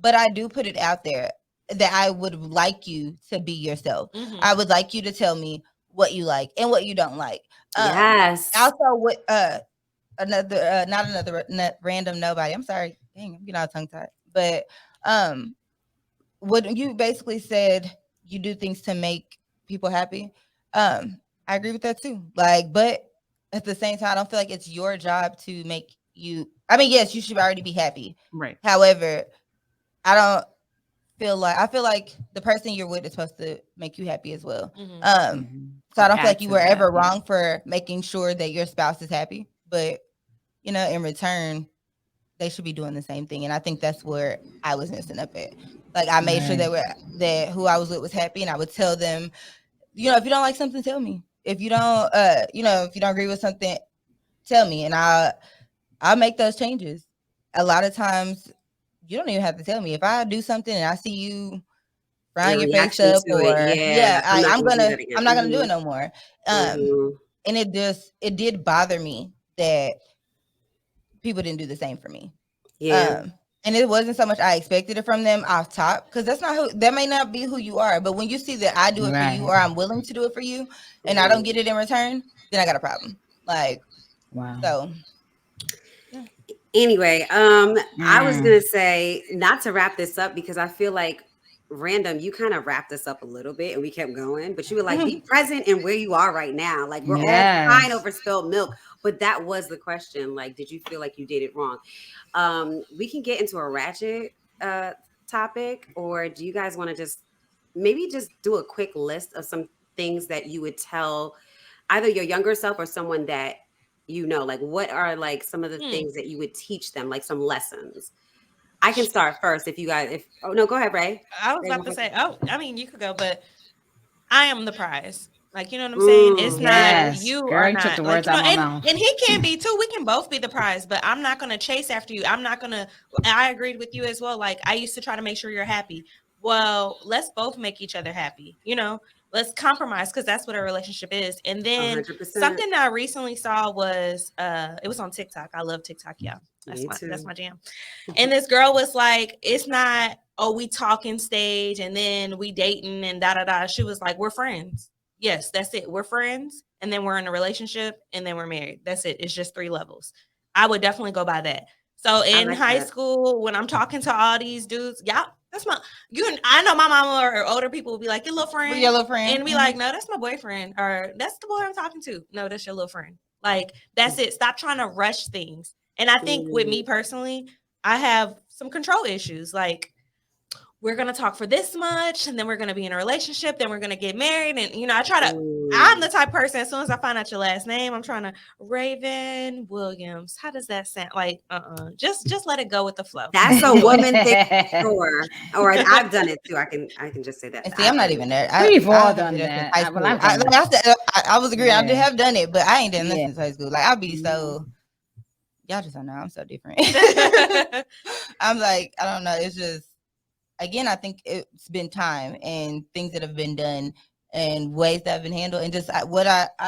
but I do put it out there that I would like you to be yourself. Mhm. I would like you to tell me what you like and what you don't like. Yes. Also, with another not another random nobody. I'm sorry, dang, I'm getting all tongue tied. But what you basically said, you do things to make people happy. I agree with that too. Like, but at the same time, I don't feel like it's your job to make you. I mean, yes, you should already be happy. right. However, I don't I feel like the person you're with is supposed to make you happy as well. Mhm. Mhm. So I Or don't feel add like you to were that. ever Yeah. wrong for making sure that your spouse is happy. But in return, they should be doing the same thing. And I think that's where I was messing up at. Like I made sure Right. that who I was with was happy, and I would tell them, if you don't like something, tell me. If you don't, if you don't agree with something, tell me, and I'll make those changes. A lot of times, you don't even have to tell me. If I do something and I see you Your frying your face reaction up, to it. or Yeah. I'm not gonna do that I'm again. not gonna do it no more. Hmm. And it did bother me that people didn't do the same for me. Yeah. And it wasn't so much I expected it from them off top, because that may not be who you are. But when you see that I do it for you, Right. or I'm willing to do it for you, and I don't Mhm. get it in return, then I got a problem. Like, Wow. so yeah. Anyway, I was Mm. gonna say not to wrap this up because I feel like random, you kind of wrapped us up a little bit and we kept going, but you were like, be present in where you are right now. Like we're all crying Yes. over spilled milk, but that was the question. Like, did you feel like you did it wrong? We can get into a ratchet topic, or do you guys want to just maybe just do a quick list of some things that you would tell either your younger self or someone that you know? Like, what are like some of the things that you would teach them, like some lessons? I can start first if you guys. If oh no, go ahead, Ray. I was Ray, about to say, oh, I mean, you could go, but I am the prize. Like, you know what I'm saying? It's Mm, not, yes. Yes, you girl, are you took the not like, words out of my mouth. and he can be too. We can both be the prize, but I'm not going to chase after you. I'm not going to, I agreed with you as well. Like, I used to try to make sure you're happy. Well, let's both make each other happy. You know, let's compromise because that's what a relationship is. And then 100%. something that I recently saw was, it was on TikTok. I love TikTok. Yeah. Me That's too. my jam. And this girl was like, it's not, oh, we talking stage and then we dating and da da da. She was like, we're friends. Yes, that's it. We're friends and then we're in a relationship and then we're married. That's it. It's just 3 levels. I would definitely go by that. So I in like high that. school, when I'm talking to all these dudes, yeah, that's my I know my mama or older people will be like, your little friend. Your little friend. And be like, no, that's my boyfriend, or that's the boy I'm talking to. No, that's your little friend. Like, that's it. Stop trying to rush things. And I think with me personally, I have some control issues. Like, we're going to talk for this much and then we're going to be in a relationship, then we're going to get married. And, you know, I'm the type of person, as soon as I find out your last name, I'm trying to Raven Williams. How does that sound? Like, just let it go with the flow. That's a woman thing, sure. Or I've done it too. I can just say that. And see, I'm not even there. We've all I done haven't that. High school. Well, I've done that. I was agreeing. I did Yeah. have done it, but I ain't done this Yeah. since high school. Like, I'll be so. Y'all just don't know. I'm so different. I'm like, I don't know. It's just, again, I think it's been time and things that have been done and ways that have been handled. And just I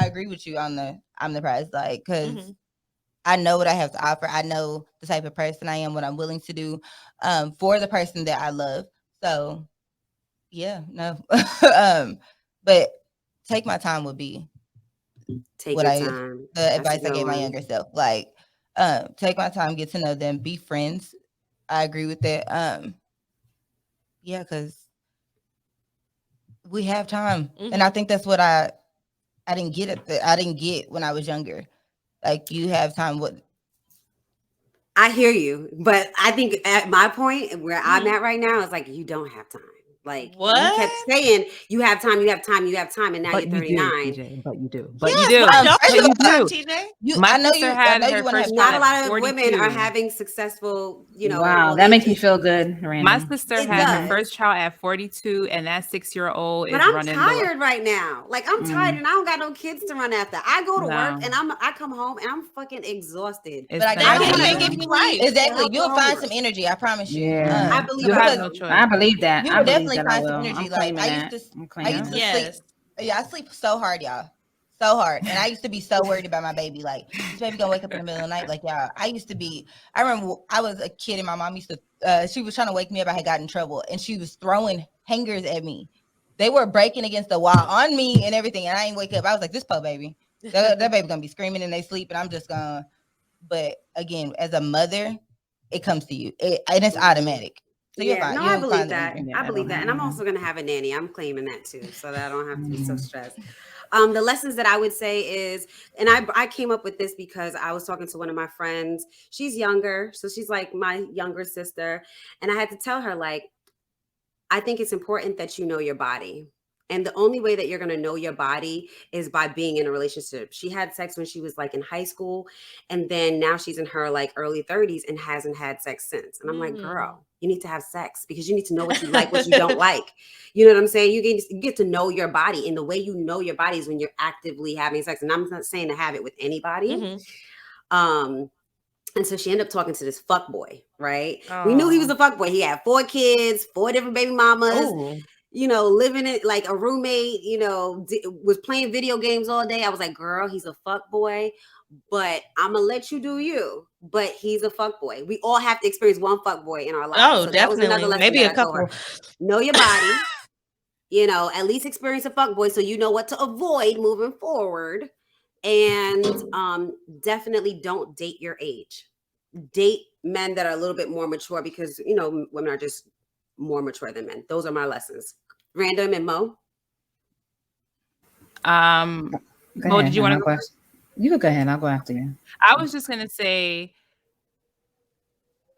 agree with you on I'm the prize. Like, because I know what I have to offer. I know the type of person I am, what I'm willing to do for the person that I love. So, yeah, no. But take my time would be Take what your time. the That's a advice I good gave my one. younger self. Like, take my time, get to know them, be friends. I agree with that. Yeah, because we have time, and I think that's what I didn't get I didn't get when I was younger. Like, you have time. What? I hear you, but I think at my point where I'm at right now is like you don't have time. Like you kept saying you have time, you have time, you have time, and now But you're 39. you do, TJ. But you do. But Yes, you do. why don't But you you have time, do. TJ? My I know sister had her you want to have first Not child a at lot of 42. women are having successful, Wow, that makes me feel good, My Random. sister It had her does. first child at 42, and that 6-year-old But is I'm running the. tired right now. Like I'm tired and I don't got no kids to run after. I go to work No. and I come home and I'm fucking exhausted. It's But I not That I don't kid want to can't go easy. give to you sleep. life. Exactly. Help You'll the find homework. some energy. I promise you. Yeah. I believe You I have will. no choice. I believe that. You I will believe definitely that I find some will. energy. I'm Like, claiming I that. used to I'm I claiming used to that. Yes. sleep. Yeah, I sleep so hard, y'all. So hard. And I used to be so worried about my baby. Like, this baby gonna wake up in the middle of the night. Like, yeah, I remember I was a kid and my mom used to, she was trying to wake me up. I had gotten in trouble and she was throwing hangers at me. They were breaking against the wall on me and everything. And I didn't wake up. I was like, this poor baby. That baby gonna be screaming in their sleep and I'm just gonna, but again, as a mother, it comes to you. And it's automatic. So Yeah, no, I you'll believe find the that. energy. I Yeah, believe that. And I'm Mhm. also going to have a nanny. I'm claiming that too, so that I don't have to be so stressed. The lessons that I would say is, and I came up with this because I was talking to one of my friends. She's younger, so she's like my younger sister. And I had to tell her, like, I think it's important that you know your body. And the only way that you're going to know your body is by being in a relationship. She had sex when she was like in high school. And then now she's in her like early 30s and hasn't had sex since. And I'm like, girl, you need to have sex because you need to know what you like, what you don't like. You know what I'm saying? You get to know your body. And the way you know your body is when you're actively having sex. And I'm not saying to have it with anybody. And so she ended up talking to this fuck boy, right? We knew he was a fuck boy. He had 4 kids, 4 different baby mamas, you know, living it like a roommate, you know, was playing video games all day. I was like, girl, he's a fuck boy, but I'm gonna let you do you. But he's a fuck boy. We all have to experience one fuck boy in our lives. Oh, So that was another definitely. lesson Maybe that a I told her. couple. Know your body, you know, at least experience a fuck boy so you know what to avoid moving forward. And definitely don't date your age. Date men that are a little bit more mature because, you know, women are just more mature than men. Those are my lessons. Random and Mo. Mo, did you want to go first? You can go ahead. I'll go after you. I was just gonna say,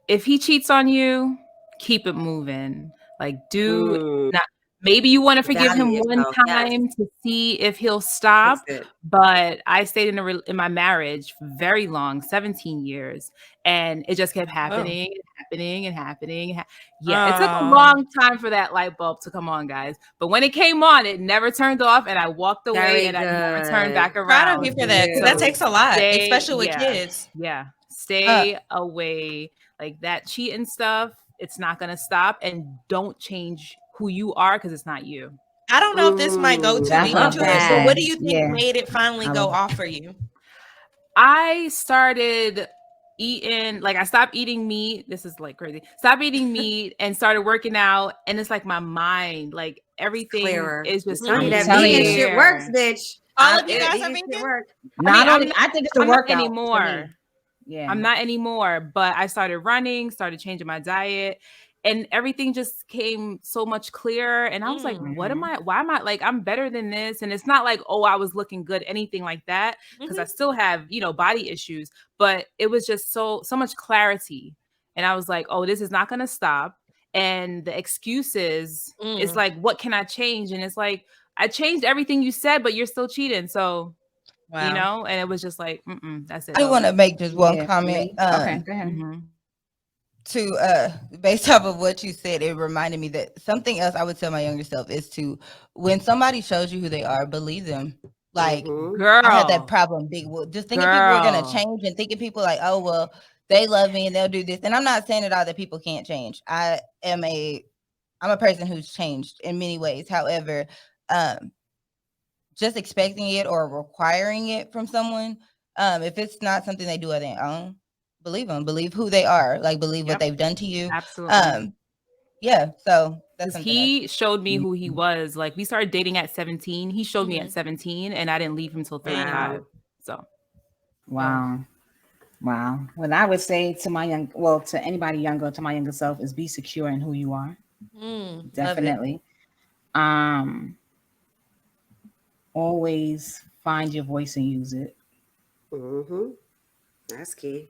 if he cheats on you, keep it moving. Like, do Mm, not. Maybe you want to forgive value him one yourself. Yes. time to see if he'll Fix stop. it. But I stayed in my marriage for very long, 17 years, and it just kept Oh. happening and happening and happening. Yeah, it took a Oh. long time for that light bulb to come on, guys. But when it came on, it never turned off, and I walked away Very and I never turned good. back Proud of you around. for that, because that So You. takes a lot, stay, especially with yeah, kids. yeah, Uh, stay away. Like that cheating stuff, it's not gonna stop, and don't change who you are because it's not you. I don't know if this might go Mm, too I deep love into it, but what that. do Definitely. you think Yeah. made it finally I go will. off for you? I started eating, like I stopped eating meat. This is like crazy. Stop eating meat and started working out. And it's like my mind, like It's everything clearer. is I'm just telling you I'm that telling vegan you. shit works, clear. bitch. All of you It, guys are Vegan shit vegan? work. I mean, Not only, I think it's the I'm not workout for me. anymore. Yeah. I'm not anymore, but I started running, started changing my diet, and everything just came so much clearer. And I was like, what am I? Why am I like, I'm better than this? And it's not like, oh, I was looking good, anything like that, because I Mhm. still have, body issues, but it was just so much clarity. And I was like, oh, this is not going to stop. And the excuses, it's Mm. like, what can I change? And it's like, I changed everything you said, but you're still cheating. So, Wow. and it was just like, that's it. I want to make just one Yeah. comment. Me? Okay, go ahead. Mhm. To based off of what you said, it reminded me that something else I would tell my younger self is to, when somebody shows you who they are, believe them. Like, Mm-hmm. I had that Girl, problem big. Well, just thinking people were gonna girl. change and thinking people like, oh well, they love me and they'll do this. And I'm not saying at all that people can't change. I'm a person who's changed in many ways. However, um, just expecting it or requiring it from someone, if it's not something they do on their own, believe them. Believe who they are. Like, believe what Yep, they've done to you. absolutely. Yeah. So that's Because something else. he showed me who he was. Like, we started dating at 17. He showed me at Mhm. 17, and I didn't leave him till 35. Wow. So, Wow. Wow. What I would say to to anybody younger, to my younger self, is be secure in who you are. Love it. Definitely. Um, Always find your voice and use it. Mm-hmm. That's key.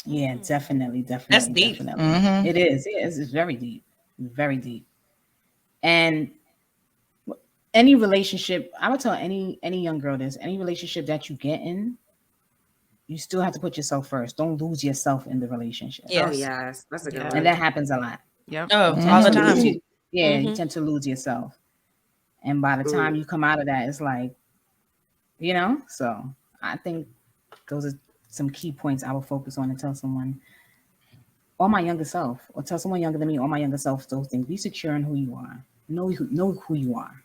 Yeah, Mm. definitely, That's definitely, deep. definitely. Mhm. It is. It's very deep. Very deep. And any relationship, I would tell any young girl this, any relationship that you get in, you still have to put yourself first. Don't lose yourself in the relationship. Oh Yes. yes, that's a good yeah. And one. that happens a lot. Yep. Oh, You all tend the to Mhm. lose time. you. Yeah, you Mhm. tend to lose yourself. And by the time Mm. you come out of that, it's like, so I think those are some key points I will focus on and tell someone, or my younger self, or tell someone younger than me, or my younger self, those things. Be secure in who you are. Know who you are.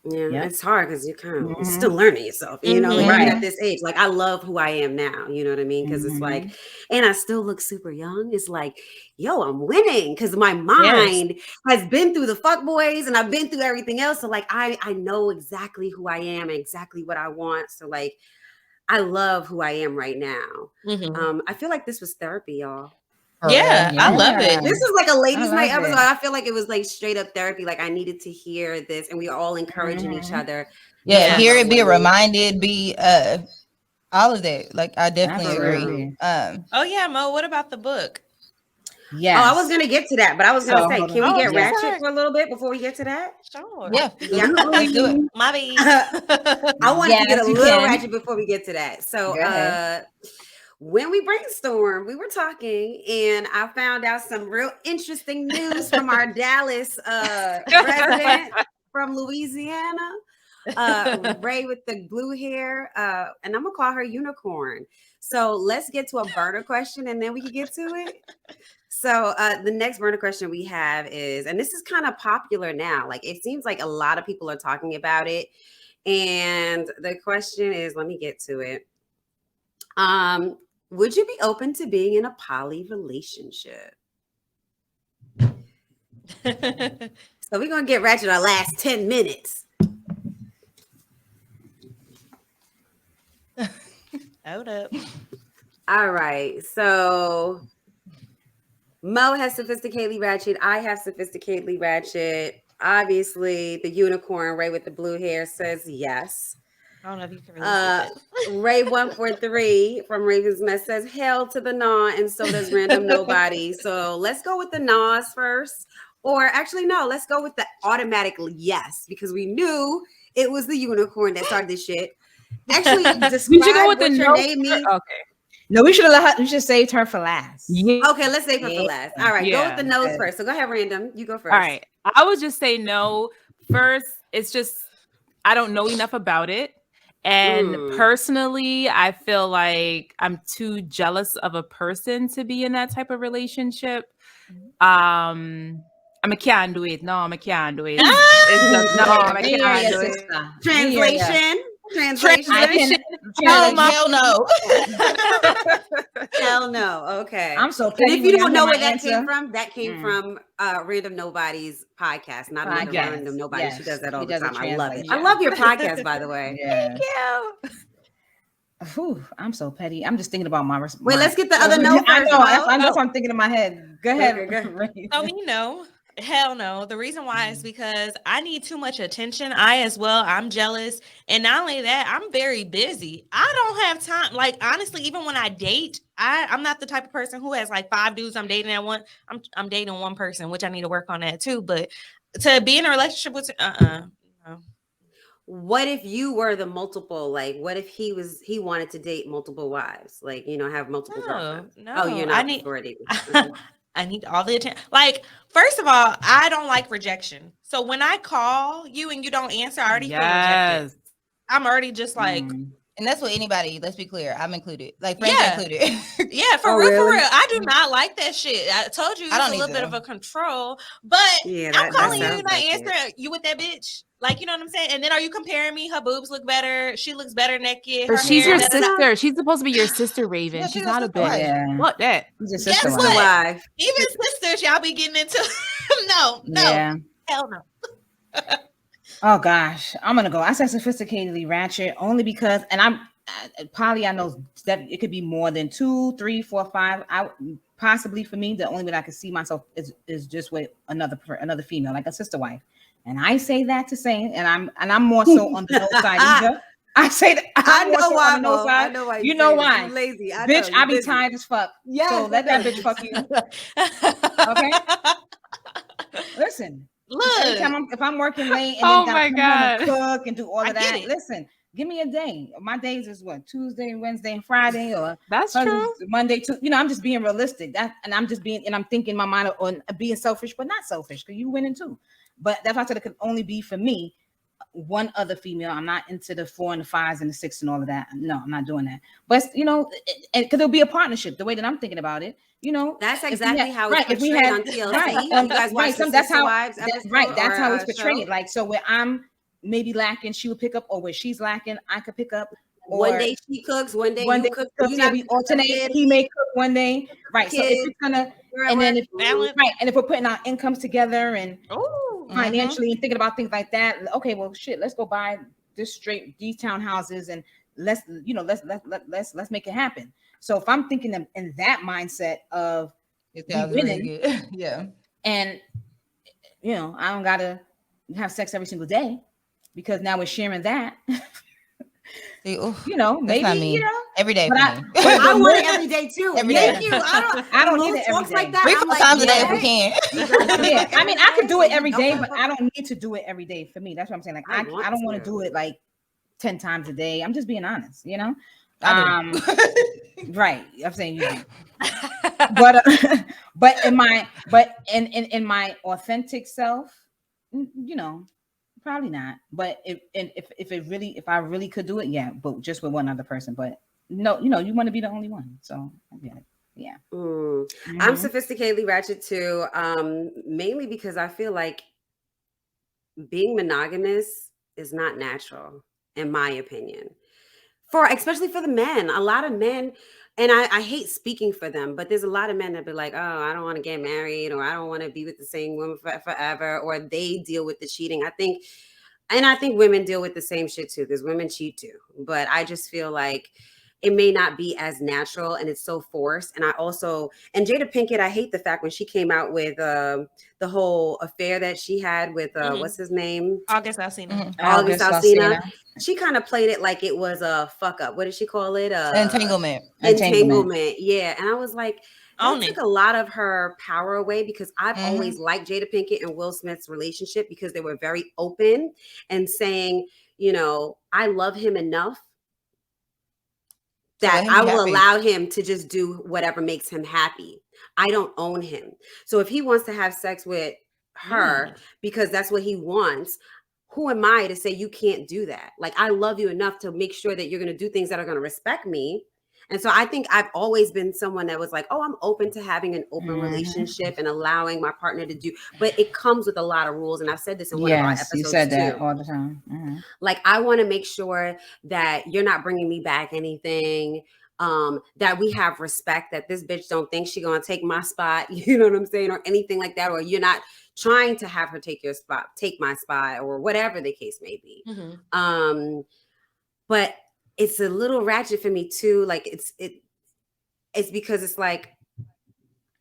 Yeah, Yep. it's hard because you're Mm-hmm. still learning yourself, like Mhm. even Mhm. at this age. Like I love who I am now, you know what I mean? Because it's like, Mm-hmm. and I still look super young. It's like, yo, I'm winning because my Yes. mind has been through the fuck boys and I've been through everything else. So like I know exactly who I am and exactly what I want. So like I love who I am right now. Mhm. I feel like this was therapy, y'all. For real. Yeah, I love Yeah. it. This is like a I ladies' night love episode. it. I feel like it was like straight up therapy. Like I needed to hear this, and we are all encouraging each Mm-hmm. other to Yeah. talk Yes. Hear about it, be women reminded, be all of that. Like, I definitely for agree. real. Absolutely. Oh yeah, Mo. What about the book? Oh, I was Yes. gonna get to that, but I was So gonna say, hold can on. we Oh, I'm get so Yeah. ratchet sorry. for a little bit before we get to that? Sure. Yeah. Yeah. Let's do it. My B. I wanted to get a Yes, you little can. ratchet before we get to that. So, Go ahead. when we brainstormed, we were talking, and I found out some real interesting news from our Dallas resident from Louisiana, Ray with the blue hair, and I'm gonna call her Unicorn. So let's get to a burner question, and then we can get to it. So the next burner question we have is, and this is kind of popular now. Like it seems like a lot of people are talking about it. And the question is, let me get to it. Um, would you be open to being in a poly relationship? So we're gonna get ratchet our last 10 minutes. Hold up. All right. So Mo has sophisticatedly ratchet. I have sophisticatedly ratchet. Obviously, the unicorn, Ray with the blue hair, says yes. I don't know if you can really see Ray143 from Raven's Nest says, "Hell to the nah," and so does Random Nobody. So let's go with the nahs first. Or actually, no, let's go with the automatic yes, because we knew it was the unicorn that started this shit. Actually, We should go describe with the what your no. name means. Okay. No, we should have let her, we should saved her for last. Yeah. Okay, let's save her for last. All right, go with the nose first. So go ahead, Random. You go first. All right. I would just say no. First, it's just I don't know enough about it. And personally, I feel like I'm too jealous of a person to be in that type of relationship. I can't do it. No, I can't do it. It's just, no, I can't do it. Translation. Hell no. Hell no. Okay. I'm so And petty. if you don't know where that answer. came from, that came from Random Nobody's podcast, not another Yes, Random Nobody. yes. She does that all He the does a time. I love it. translation. I love your podcast, by the way. Yeah. you. Whew, I'm so petty. I'm just thinking about my. Wait, let's get the other note I first, know. Mo. That's what I'm thinking in my head. Go ahead. Okay, go ahead. Ray. Oh, me no. Hell no. The reason why is because I need too much attention. I'm jealous. And not only that, I'm very busy. I don't have time. Like, honestly, even when I date, I'm not the type of person who has like 5 dudes I'm dating at once. I'm dating one person, which I need to work on that too. But to be in a relationship with no. What if you were the multiple? Like, what if he wanted to date multiple wives? Like, have multiple girlfriends. No, Oh, you're I not need for dating. Okay. I need all the attention. Like, first of all, I don't like rejection. So when I call you and you don't answer, I already feel rejected. I'm already just like, And that's what anybody, let's be clear, I'm included. Like, friends Yeah. included. yeah, for Oh, real, for really? real. I do not like that shit. I told you I don't it's a little bit either. of a control, but Yeah, I'm that calling you sounds and not like it. answering you with that bitch. Like, you know what I'm saying? And then are you comparing me? Her boobs look better. She looks better naked. Her She's hair, your da-da-da. sister. She's supposed to be your sister, Raven. Yeah, She's she's not a your sister. bitch. Yeah. What that? He's a Guess sister what? wife. Wife. Even sisters, y'all be getting into no. Yeah. Hell no. Oh gosh, I'm gonna go. I said sophisticatedly ratchet only because, and I'm Polly. I know that it could be more than 2, 3, 4, 5. I possibly for me, the only way that I can see myself is just with another female, like a sister wife. And I say that to say, and I'm more so on the no side either. I say that I I'm more know so why, on the no Mo. side. I know why. You know say this. why? You lazy. Bitch, know, I you be busy. tired as fuck. Yes, so let I that know. bitch fuck you. Listen. Every Look. time if I'm working late and Oh then my gotta come home and God. cook and do all I of get that, it. listen, give me a day. My days is what, Tuesday, Wednesday, and Friday, or That's true. Monday to, I'm just being realistic. And I'm thinking in my mind on being selfish, but not selfish because you winning too. But that's why I said it could only be for me. One other female. I'm not into the 4 and the 5s and the 6 and all of that. No, I'm not doing that. But because it'll be a partnership. The way that I'm thinking about it, That's exactly how it's if we portrayed had on TLC. right, You guys watch the that's Sister how Wives episode, right. That's or, how it's show? portrayed. Like, so where I'm maybe lacking, she would pick up, or where she's lacking, I could pick up. Or One day she cooks, one day you cook. cooks, You we alternate. He may cook one day, right? So if it's gonna, and then if Balance. right, and if we're putting our incomes together and Ooh. financially and thinking about things like that, okay, well, shit, let's go buy these townhouses and let's make it happen. So if I'm thinking in that mindset of It sounds really good. Yeah. and I don't gotta have sex every single day because now we're sharing that. See, Maybe not me. Every day. But For me. I want it every day too. Every Thank day. you. I don't Mo need it every talks day. like that. 3 I'm 4 like, times a day if we yeah. can. Yeah, I mean, I could do it every day, Okay. but I don't need to do it every day. For me, that's what I'm saying. Like, I don't want to do it like 10 times a day. I'm just being honest, right. I'm saying you do. but in my authentic self, probably not. But if I really could do it, yeah, but just with one other person. But no, you want to be the only one. So I get it. Yeah. I'm sophisticatedly ratchet too. Mainly because I feel like being monogamous is not natural, in my opinion. Especially for the men. A lot of men, and I hate speaking for them, but there's a lot of men that be like, oh, I don't want to get married, or I don't want to be with the same woman forever, or they deal with the cheating. I think women deal with the same shit too, because women cheat too. But I just feel like it may not be as natural and it's so forced. And I also, and Jada Pinkett, I hate the fact when she came out with the whole affair that she had with what's his name, August Alsina. August August Alsina. Alsina. She kind of played it like it was a fuck up. What did she call it? Entanglement. Entanglement. Yeah. And I was like, that Own took it. a lot of her power away, because I've Mhm. always liked Jada Pinkett and Will Smith's relationship, because they were very open and saying, you know, I love him enough To let that him I be will happy. allow him to just do whatever makes him happy. I don't own him. So if he wants to have sex with her because that's what he wants, who am I to say you can't do that? Like, I love you enough to make sure that you're going to do things that are going to respect me. And so I think I've always been someone that was like, oh, I'm open to having an open relationship and allowing my partner to do, but it comes with a lot of rules. And I've said this in one of our Yes, you episodes said that too. all the time. Like, I want to make sure that you're not bringing me back anything, that we have respect, that this bitch don't think she gonna take my spot, you know what I'm saying, or anything like that, or you're not trying to have her take your spot, take my spot, or whatever the case may be. But it's a little ratchet for me too. Like, it's because it's like,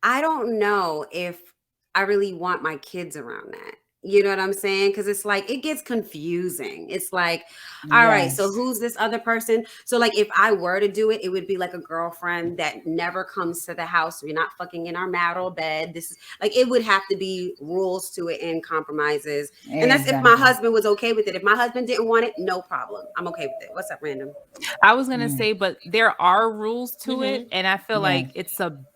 I don't know if I really want my kids around that. You know what I'm saying? Because it's like, it gets confusing. It's like, all right, so Yes. who's this other person? So like, if I were to do it, it would be like a girlfriend that never comes to the house. We're not fucking in our marital bed. This is like, it would have to be rules to it and compromises. And that's if my Exactly. husband was okay with it. If my husband didn't want it, no problem. I'm okay with it. What's up, Random? I was gonna say, but there are rules to it, Mhm. and I feel Yeah.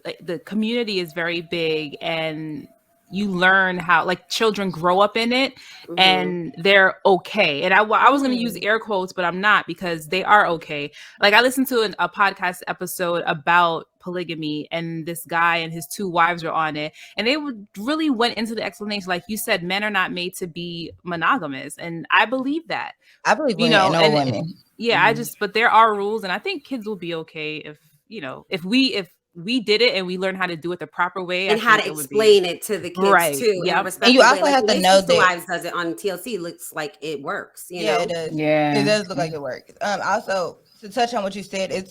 like the community is very big, and you learn how, like, children grow up in it, Mhm. and they're okay. And I was gonna use air quotes, but I'm not, because they are okay. Like, I listened to a podcast episode about polygamy, and this guy and his two wives were on it, and they really went into the explanation. Like you said, men are not made to be monogamous, and I believe that. I believe You women know, and all and women. yeah, but there are rules, and I think kids will be okay if, you know, if we did it and we learn how to do it the proper way. I And how think to it would be explain it to the kids right. too, in a Yep. And you respectful way. also Like have the to way know Sister that. Wives does it on TLC looks like it works, you Yeah, know? it does. Yeah. It does look like it works. Also, to touch on what you said,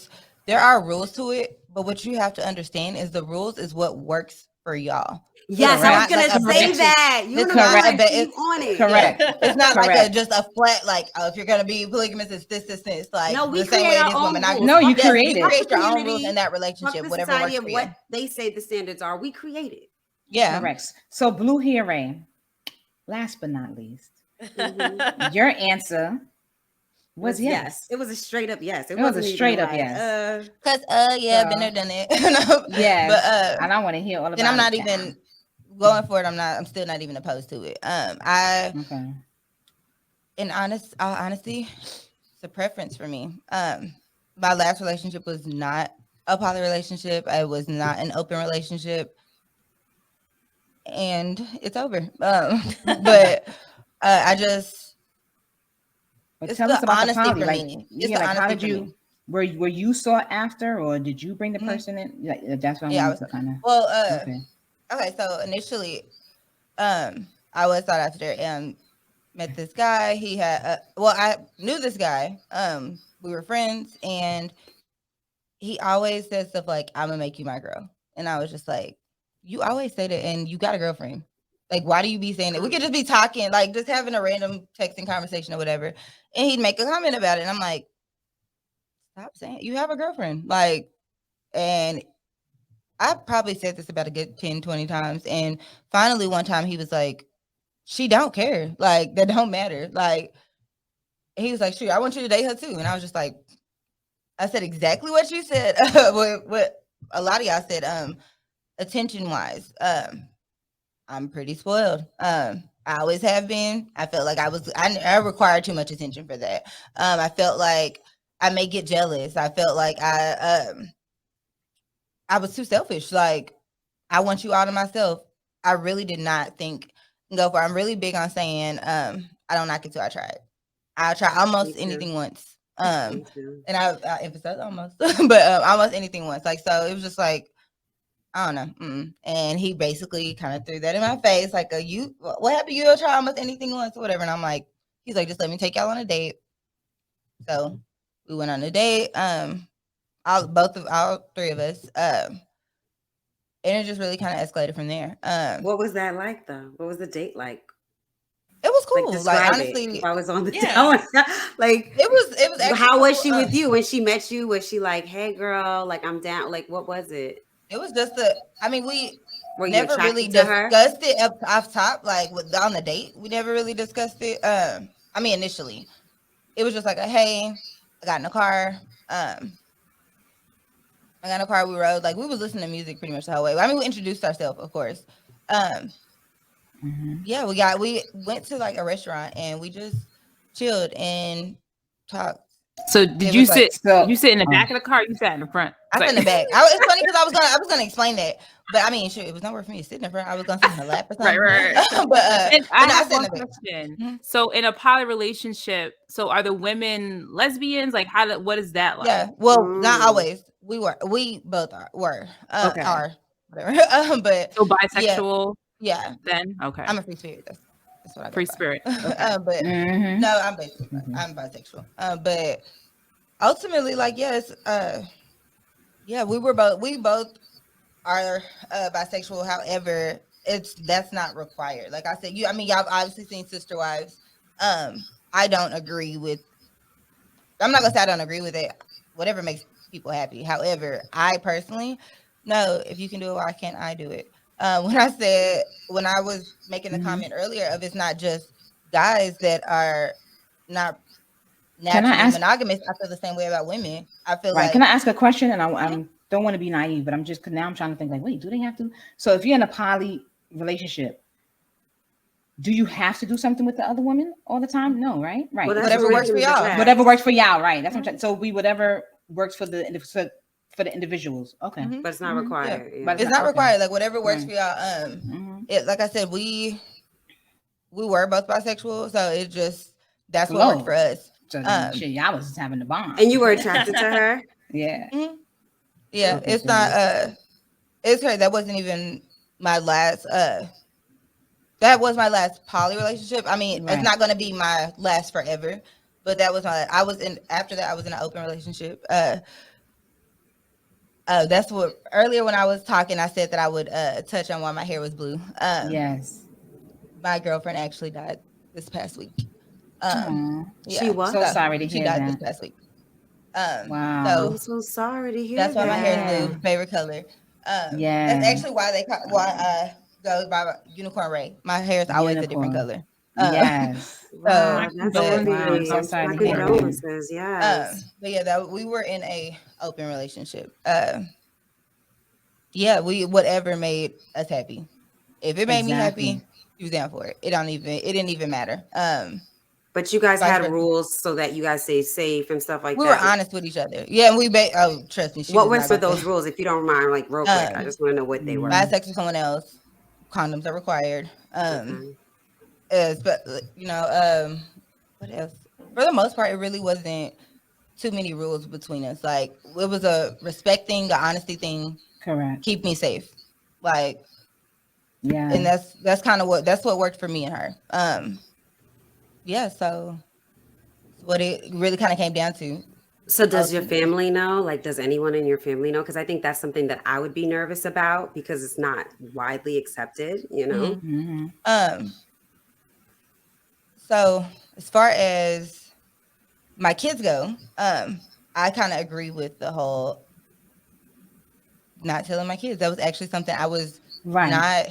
there are rules to it, but what you have to understand is the rules is what works for y'all. Yes, It's I was not gonna like a say badge. that. You It's know not what? a bad. Keep on it. Correct. It's not like Correct. just a flat, like, oh, if you're gonna be polygamous, it's this. Like No, we the same create way it our is women. own rules. No, you Yes, create you it. create Fuck the your own rules community. in that Fuck relationship, the whatever society works of for what you. they say the standards are. We create it. Yeah. Correct. So, Blue Hero, last but not least, Mhm. your answer was Was yes. It was a straight up yes. It It was a wasn't straight even up like yes. Cause yeah, been there, done it. No, Yes. but I don't want to hear all about it. then I'm not child. even going for it. I'm still not even opposed to it. Okay. In all honesty, it's a preference for me. My last relationship was not a poly relationship. It was not an open relationship, and it's over. But I just But it's tell the us about the honesty poly. for Like, me. It's yeah, the like how honesty did for you me. were you sought after, or did you bring the person in? Like, that's what I Yeah, I wanted was. to kind of. Well, Okay. okay. So initially, I was sought after and met this guy. He had I knew this guy. We were friends, and he always said stuff like, "I'm gonna make you my girl," and I was just like, "You always say that, and you got a girlfriend. Like, why do you be saying that? We could just be talking, like just having a random texting conversation or whatever." And he'd make a comment about it, and I'm like, "Stop saying you have a girlfriend." Like, and I probably said this about a good 10, 20 times, and finally one time he was like, "She don't care. Like, that don't matter." Like, he was like, "Sure, I want you to date her too," and I was just like, I said exactly what you said. What a lot of y'all said. Attention wise, I'm pretty spoiled. I always have been. I felt like I required too much attention for that. I felt like I may get jealous. I felt like I was too selfish. Like, I want you all to myself. I really did not think go for. I'm really big on saying I don't knock it till I try it. I'll try Me almost too. anything once. Me too. And I emphasize almost, but almost anything once. Like, so it was just like, I don't know. And he basically kind of threw that in my face, like, what happened? You'll try almost anything once or whatever. And I'm like, he's like, just let me take y'all on a date. So we went on a date. all three of us. And it just really kind of escalated from there. What was that like though? What was the date like? It was Like cool. Like describe it. If honestly, I was on the Yeah. like it was actually how was cool. she with you when she met you? Was she like, "Hey girl, like I'm down." Like what was it? It was just I mean, we Were you never really attracted to her? discussed it up off top, like on the date. We never really discussed it. I mean, initially, it was just like a hey, I got in a car. I got in a car. We rode. Like we was listening to music pretty much the whole way. I mean, we introduced ourselves, of course. Um, yeah, we went to like a restaurant and we just chilled and talked. So It did you was like sit? So, You sit in the back of the car. Or you sat in the front. I sat in the back. It's funny because I was gonna explain that, but I mean, sure, it was nowhere for me to sit in the front. I was gonna sit in her lap or something. Right. but And I no, have sat in one the back. question. Mhm. So in a poly relationship, so are the women lesbians? Like what is that like? Yeah, well, not Mm. always. We both were Okay. are whatever. But So yeah, bisexual yeah, then? Okay. I'm a free spirit. That's what I go Free by. spirit. Okay. But Mhm. no, I'm basically I'm bisexual. But ultimately, like yes, yeah, we both are bisexual. However, that's not required. Like I said, I mean, y'all have obviously seen Sister Wives. I don't agree with. I'm not gonna say I don't agree with it. Whatever makes people happy. However, I personally, no. If you can do it, why can't I do it? When I was making the comment earlier of it's not just guys that are not Can I naturally ask? monogamous. I feel the same way about women. I feel Right. like Can I ask a question? And I don't want to be naive, but I'm just now I'm trying to think like, wait, do they have to? So if you're in a poly relationship, do you have to do something with the other woman all the time? No, right? Right. Well, that's whatever what we're works for gonna just y'all. Whatever ask. works for y'all, right? That's what I'm trying. So we whatever works for the individuals. Okay. Mhm. But it's not Mhm. required. Yeah. But It's not okay. required. Like whatever works Right. for y'all. Mhm. Like I said, we were both bisexual, so it just that's what worked for Flow. us. So then, Um, shit, y'all was just having the bomb. And you were attracted to her? Yeah. mhm. Yeah, Okay. it's So not. It's crazy. That wasn't even my last. That was my last poly relationship. I mean, it's right. not going to be my last forever, but that was my. I was in after that. I was in an open relationship. That's what earlier when I was talking, I said that I would touch on why my hair was blue. Yes. My girlfriend actually died this past week. Aw. She Yeah, what? So so sorry to she hear died this that. past week. Wow. I'm So so sorry to hear that's why my hair is that. blue, favorite color. That's Yeah. actually why I go by Unicorn Ray. My hair is always a different Unicorn. color. Yes. My Wow, that's But Wow. I'm so heavy. sorry My to hear that. condolences. Yes. but yeah, that we were in a open relationship. Yeah, we whatever made us happy. If it made me Exactly. happy, she was down for it. It didn't even matter. But you guys Vice had versa. rules so that you guys stay safe and stuff like We were that. honest with each other. Yeah, and oh, trust me, she What was were not some of gonna those rules, if you don't mind, like real quick? I um just want to know what they were. Mhm. buy sex with someone else. Condoms are required. Okay. But what else? For the most part, it really wasn't too many rules between us. Like it was a respect thing, a honesty thing, Correct. keep me safe. Like, Yeah. and that's kind of what worked for me and her. Yeah, so what it really kind of came down to. So does your Ultimately. family know? Like, does anyone in your family know? Because I think that's something that I would be nervous about because it's not widely accepted, you know? Mhm. Mm-hmm. So as far as my kids go, I kind of agree with the whole not telling my kids. That was actually something I was Right. not.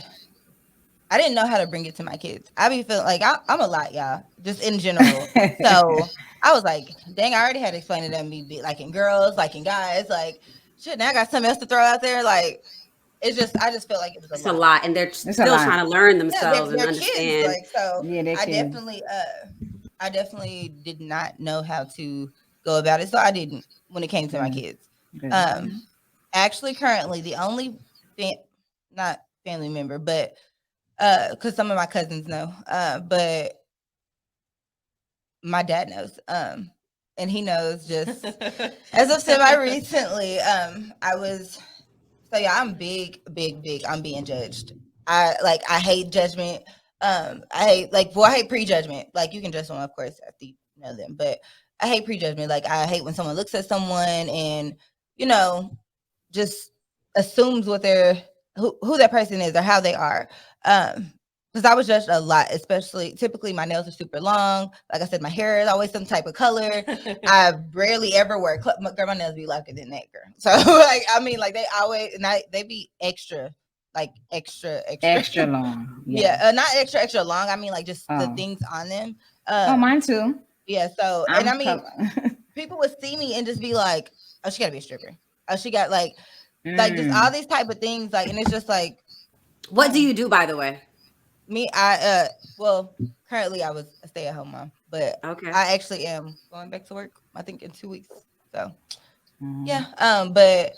I didn't know how to bring it to my kids. I be feeling like I'm a lot, y'all, just in general. So I was like, dang, I already had to explain it to me, like in girls, like in guys, like shit. Now I got something else to throw out there. Like I just felt like it was a It's a lot. lot, and they're It's a still lot. trying to learn Yeah, themselves and they're kids, understand. like so. Yeah, they're I kids. I definitely did not know how to go about it, so I didn't when it came to my Good. kids. Good. Actually, currently the only not family member, but because some of my cousins know, but my dad knows, and he knows just as of semi recently. I was so yeah, I'm big, big, big. I'm being judged. I hate judgment. I hate prejudgment. Like you can judge someone, of course, after you know them, but I hate prejudgment. Like I hate when someone looks at someone and you know, just assumes what they're who that person is or how they are. Because I was judged a lot, especially typically my nails are super long. Like I said, my hair is always some type of color. I rarely ever wear girl, my nails be longer than that, girl. So like I mean, like they always they be extra, like Extra long. yeah, Yeah. not extra long. I mean like just the Oh. things on them. Oh, mine too. Yeah. So and I I'm mean, color. people would see me and just be like, "Oh, she gotta be a stripper. Oh, she got like just all Mm. these type of things. Like, and it's just like, What do no. you do, by the way? Me, well, currently I was a stay-at-home mom, but Okay. I actually am going back to work. I think in 2 weeks. So Mhm. yeah, but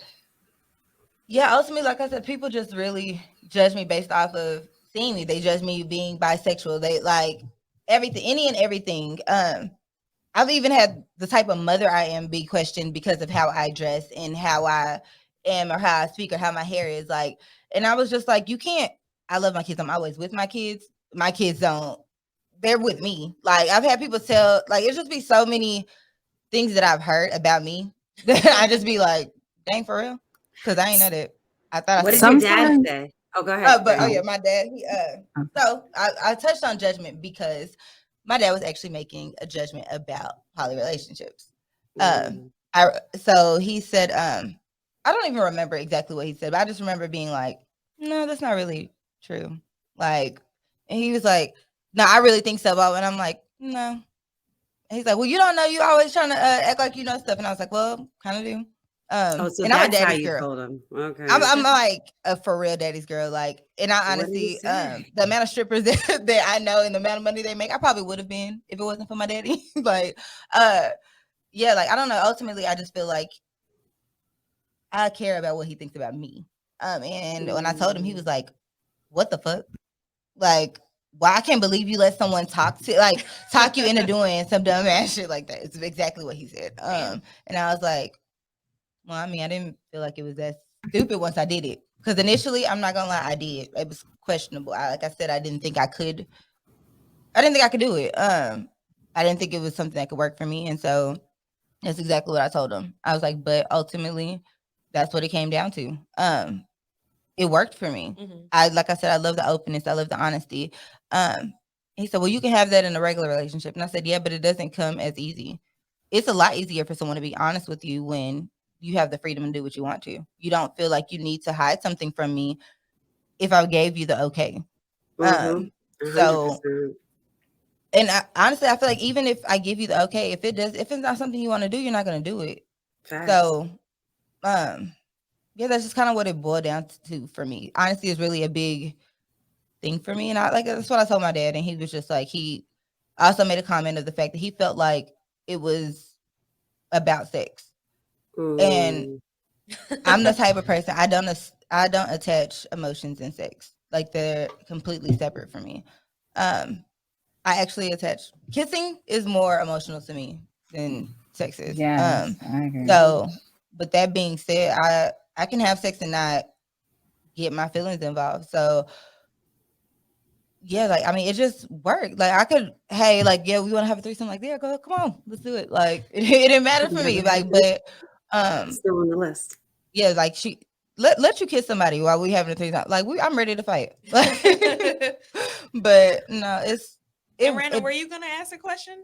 yeah, ultimately, like I said, people just really judge me based off of seeing me. They judge me being bisexual. They like everything, any and everything. I've even had the type of mother I am be questioned because of how I dress and how I am or how I speak or how my hair is like. And I was just like, you can't. I love my kids. I'm always with my kids. My kids don't. They're with me. Like I've had people tell, like it just be so many things that I've heard about me that I just be like, dang for real, because I ain't know that. I thought I What said did your that. dad Sometimes, say? Oh, go ahead. Go But oh ahead. yeah, my dad. He so I touched on judgment because my dad was actually making a judgment about poly relationships. Mm. I so he said I don't even remember exactly what he said, but I just remember being like, no, that's not really true. Like, and he was like, no, I really think so. And I'm like, no. And he's like, well, you don't know. You always trying to act like you know stuff. And I was like, well, kind of do. Oh, so And I'm a that's how daddy's you girl. told him. I'm Okay. I'm like a for real daddy's girl. Like, and I What did he honestly, say? the amount of strippers that I know and the amount of money they make, I probably would have been if it wasn't for my daddy. Like, uh, yeah, like I don't know. Ultimately, I just feel like I care about what he thinks about me. And when I told him, he was Mm. like, "What the fuck? Like, why I can't believe you let someone talk you into doing some dumb ass shit like that." It's exactly what he said. And I was like, well, I mean, I didn't feel like it was that stupid once I did it. Because initially, I'm not gonna lie, I did. It was questionable. Like I said, I didn't think I could. I didn't think I could do it. I didn't think it was something that could work for me, and so that's exactly what I told him. I was like, but ultimately, that's what it came down to. It worked for me. Like I said, I love the openness. I love the honesty. He said, well, you can have that in a regular relationship, and I said, yeah, but it doesn't come as easy. It's a lot easier for someone to be honest with you when you have the freedom to do what you want to. You don't feel like you need to hide something from me if I gave you the okay. Mm-hmm. So 100%. and honestly, I feel like even if I give you the okay, if it's not something you want to do, you're not gonna do it. Facts. So yeah, that's just kind of what it boiled down to for me. Honesty is really a big thing for me. And I like that's what I told my dad. And he was just like he also made a comment of the fact that he felt like it was about sex. And Mm. I'm the type of person I don't attach emotions in sex. Like they're completely separate from me. Um, I actually attach kissing is more emotional to me than sex is. Yes, I agree. So but that being said, I can have sex and not get my feelings involved. So yeah, like I mean, it just worked. Like I could, hey, like yeah, we want to have a threesome. Like yeah, go, come on, let's do it. Like it didn't matter for me. Never Like, happened. but Still on the list. yeah, like she let you kiss somebody while we having a threesome. Like I'm ready to fight. But no, Miranda, it were you gonna ask a question?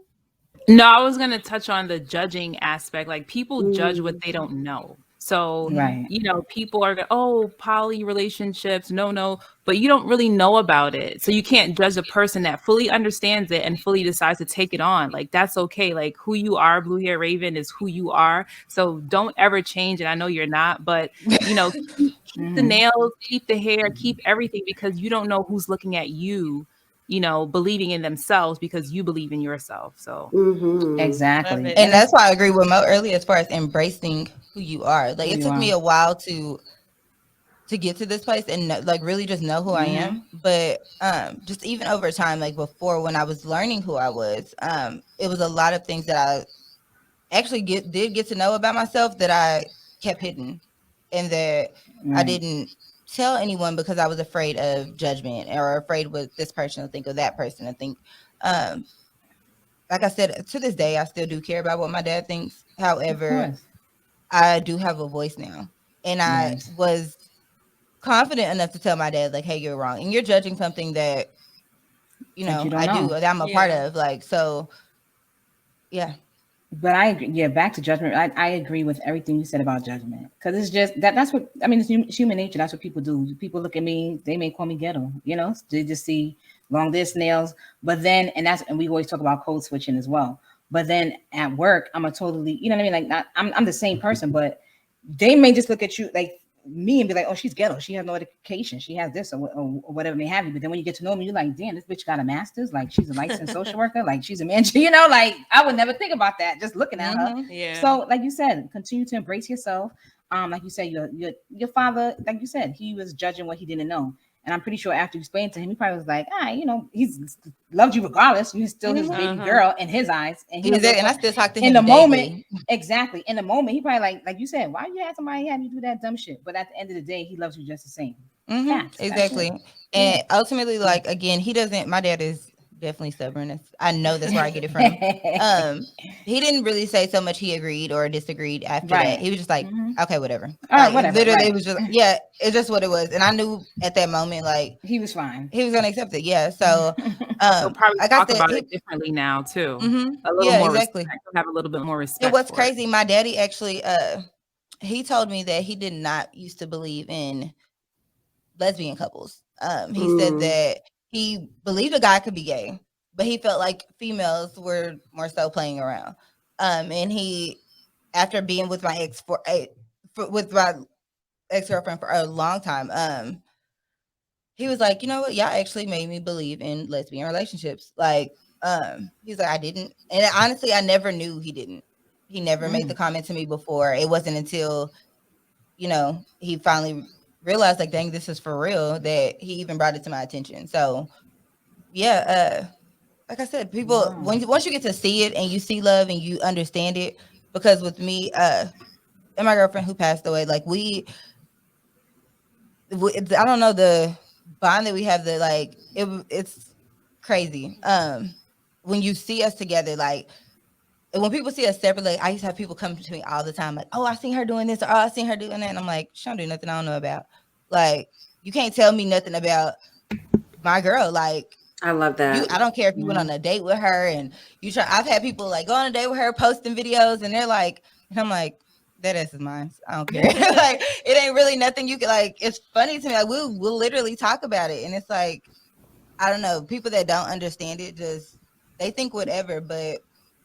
no, I was going to touch on the judging aspect. Like people judge what Mm. they don't know. So, Right. people are, oh, poly relationships, no, but you don't really know about it. So you can't judge a person that fully understands it and fully decides to take it on. Like that's okay. Like who you are, Blue Hair Raven, is who you are. So don't ever change it. I know you're not, but keep the Hmm. nails, keep the hair, keep everything because you don't know who's looking at you, believing in themselves because you believe in yourself. So Mm-hmm. Love Exactly. it. and And it's that's why I agree with Mo earlier as far as embracing who you are. Like who it you took me are. a while to get to this place and like really just know who I Hmm. am. But just even over time, like before when I was learning who I was, it was a lot of things that I actually did get to know about myself that I kept hidden and that I Right. didn't tell anyone because I was afraid of judgment or afraid what this person will think or that person will think. Um, like I said, to this day, I still do care about what my dad thinks. Of However, course. I do have a voice now. And I Nice. was confident enough to tell my dad, like, hey, you're wrong. And you're judging something that, That you don't I do, know. that I'm a part of. Like, so yeah. But I agree. Yeah, back to judgment. I agree with everything you said about judgment because it's just that's what I mean. It's human nature. That's what people do. People look at me. They may call me ghetto. They just see long list nails. But then, and we always talk about code switching as well. But then at work, I'm a totally, you know what I mean? Like, I'm the same person, but they may just look at you like me and be like, oh, she's ghetto. She has no education. She has this or whatever may have you. But then when you get to know me, you're like, damn, this bitch got a master's. Like, she's a licensed social worker. Like, she's a manager. Like, I would never think about that just looking at her. Yeah. So, like you said, continue to embrace yourself. Like you said, your father, like you said, he was judging what he didn't know. And I'm pretty sure after you explained to him, he probably was like, he's loved you regardless. You're still his baby girl in his eyes. And and I still talk to him in the moment. daily. Exactly. In the moment, he probably like you said, why you had somebody have you do that dumb shit? But at the end of the day, he loves you just the same. Facts, Exactly. And ultimately, like, again, my dad is definitely stubborn. I know that's where I get it from. He didn't really say so much he agreed or disagreed after that. He was just like, okay, whatever. Whatever. Literally, it was just, it's just what it was. And I knew at that moment, like, he was fine. He was going to accept it. Yeah. So, He'll probably like talk I said, about it differently now too. A little more exactly. respect. He'll have a little bit more respect. And what's crazy, my daddy actually, he told me that he did not used to believe in lesbian couples. He said that he believed a guy could be gay, but he felt like females were more so playing around. And he, after being with my ex-girlfriend for a long time, he was like, you know what, y'all actually made me believe in lesbian relationships. Like, he's like, I didn't, and honestly, I never knew he didn't. He never made the comment to me before. It wasn't until, he finally realized, like, dang, this is for real, that he even brought it to my attention. So, yeah, like I said, people, once you get to see it and you see love and you understand it, because with me, and my girlfriend who passed away, like I don't know, the bond that we have, that like it's crazy. When you see us together, like, when people see us separately, I used to have people come to me all the time, like, oh, I seen her doing this, or oh, I seen her doing that. And I'm like, she don't do nothing I don't know about. Like, you can't tell me nothing about my girl. Like, I love that. I don't care if you went on a date with her and I've had people like go on a date with her, posting videos, and they're like, and I'm like, that ass is mine. I don't care. Like, it ain't really nothing you can, like, it's funny to me. Like, we'll literally talk about it. And it's like, I don't know, people that don't understand it, they think whatever, but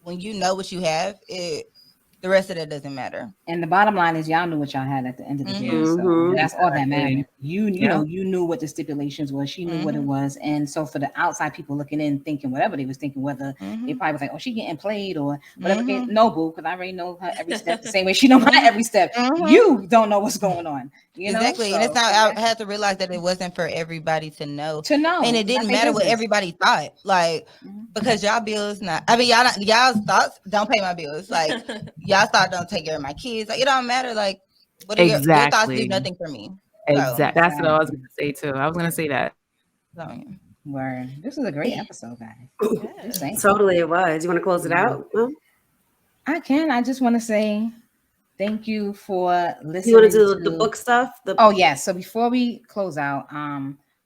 when you know what you have, the rest of that doesn't matter. And the bottom line is, y'all knew what y'all had at the end of the day. So that's all that mattered. You knew what the stipulations was. She knew what it was. And so for the outside people looking in, thinking whatever they was thinking, whether they probably was like, oh, she getting played or whatever. No, boo, because I already know her every step the same way she know my every step. You don't know what's going on. Exactly. So, and it's not, I had to realize that it wasn't for everybody to know. And it didn't matter what everybody thought. Like, because y'all bills y'all's thoughts don't pay my bills. Like, y'all thoughts don't take care of my kids. Like, it don't matter. Like, what are your thoughts do nothing for me. Exactly. That's what I was going to say too. I was going to say that. Word. This is a great episode, guys. Totally, it was. You want to close it out? Well, I can. I just want to say thank you for listening. You want to do the book stuff? Oh, yeah. So before we close out,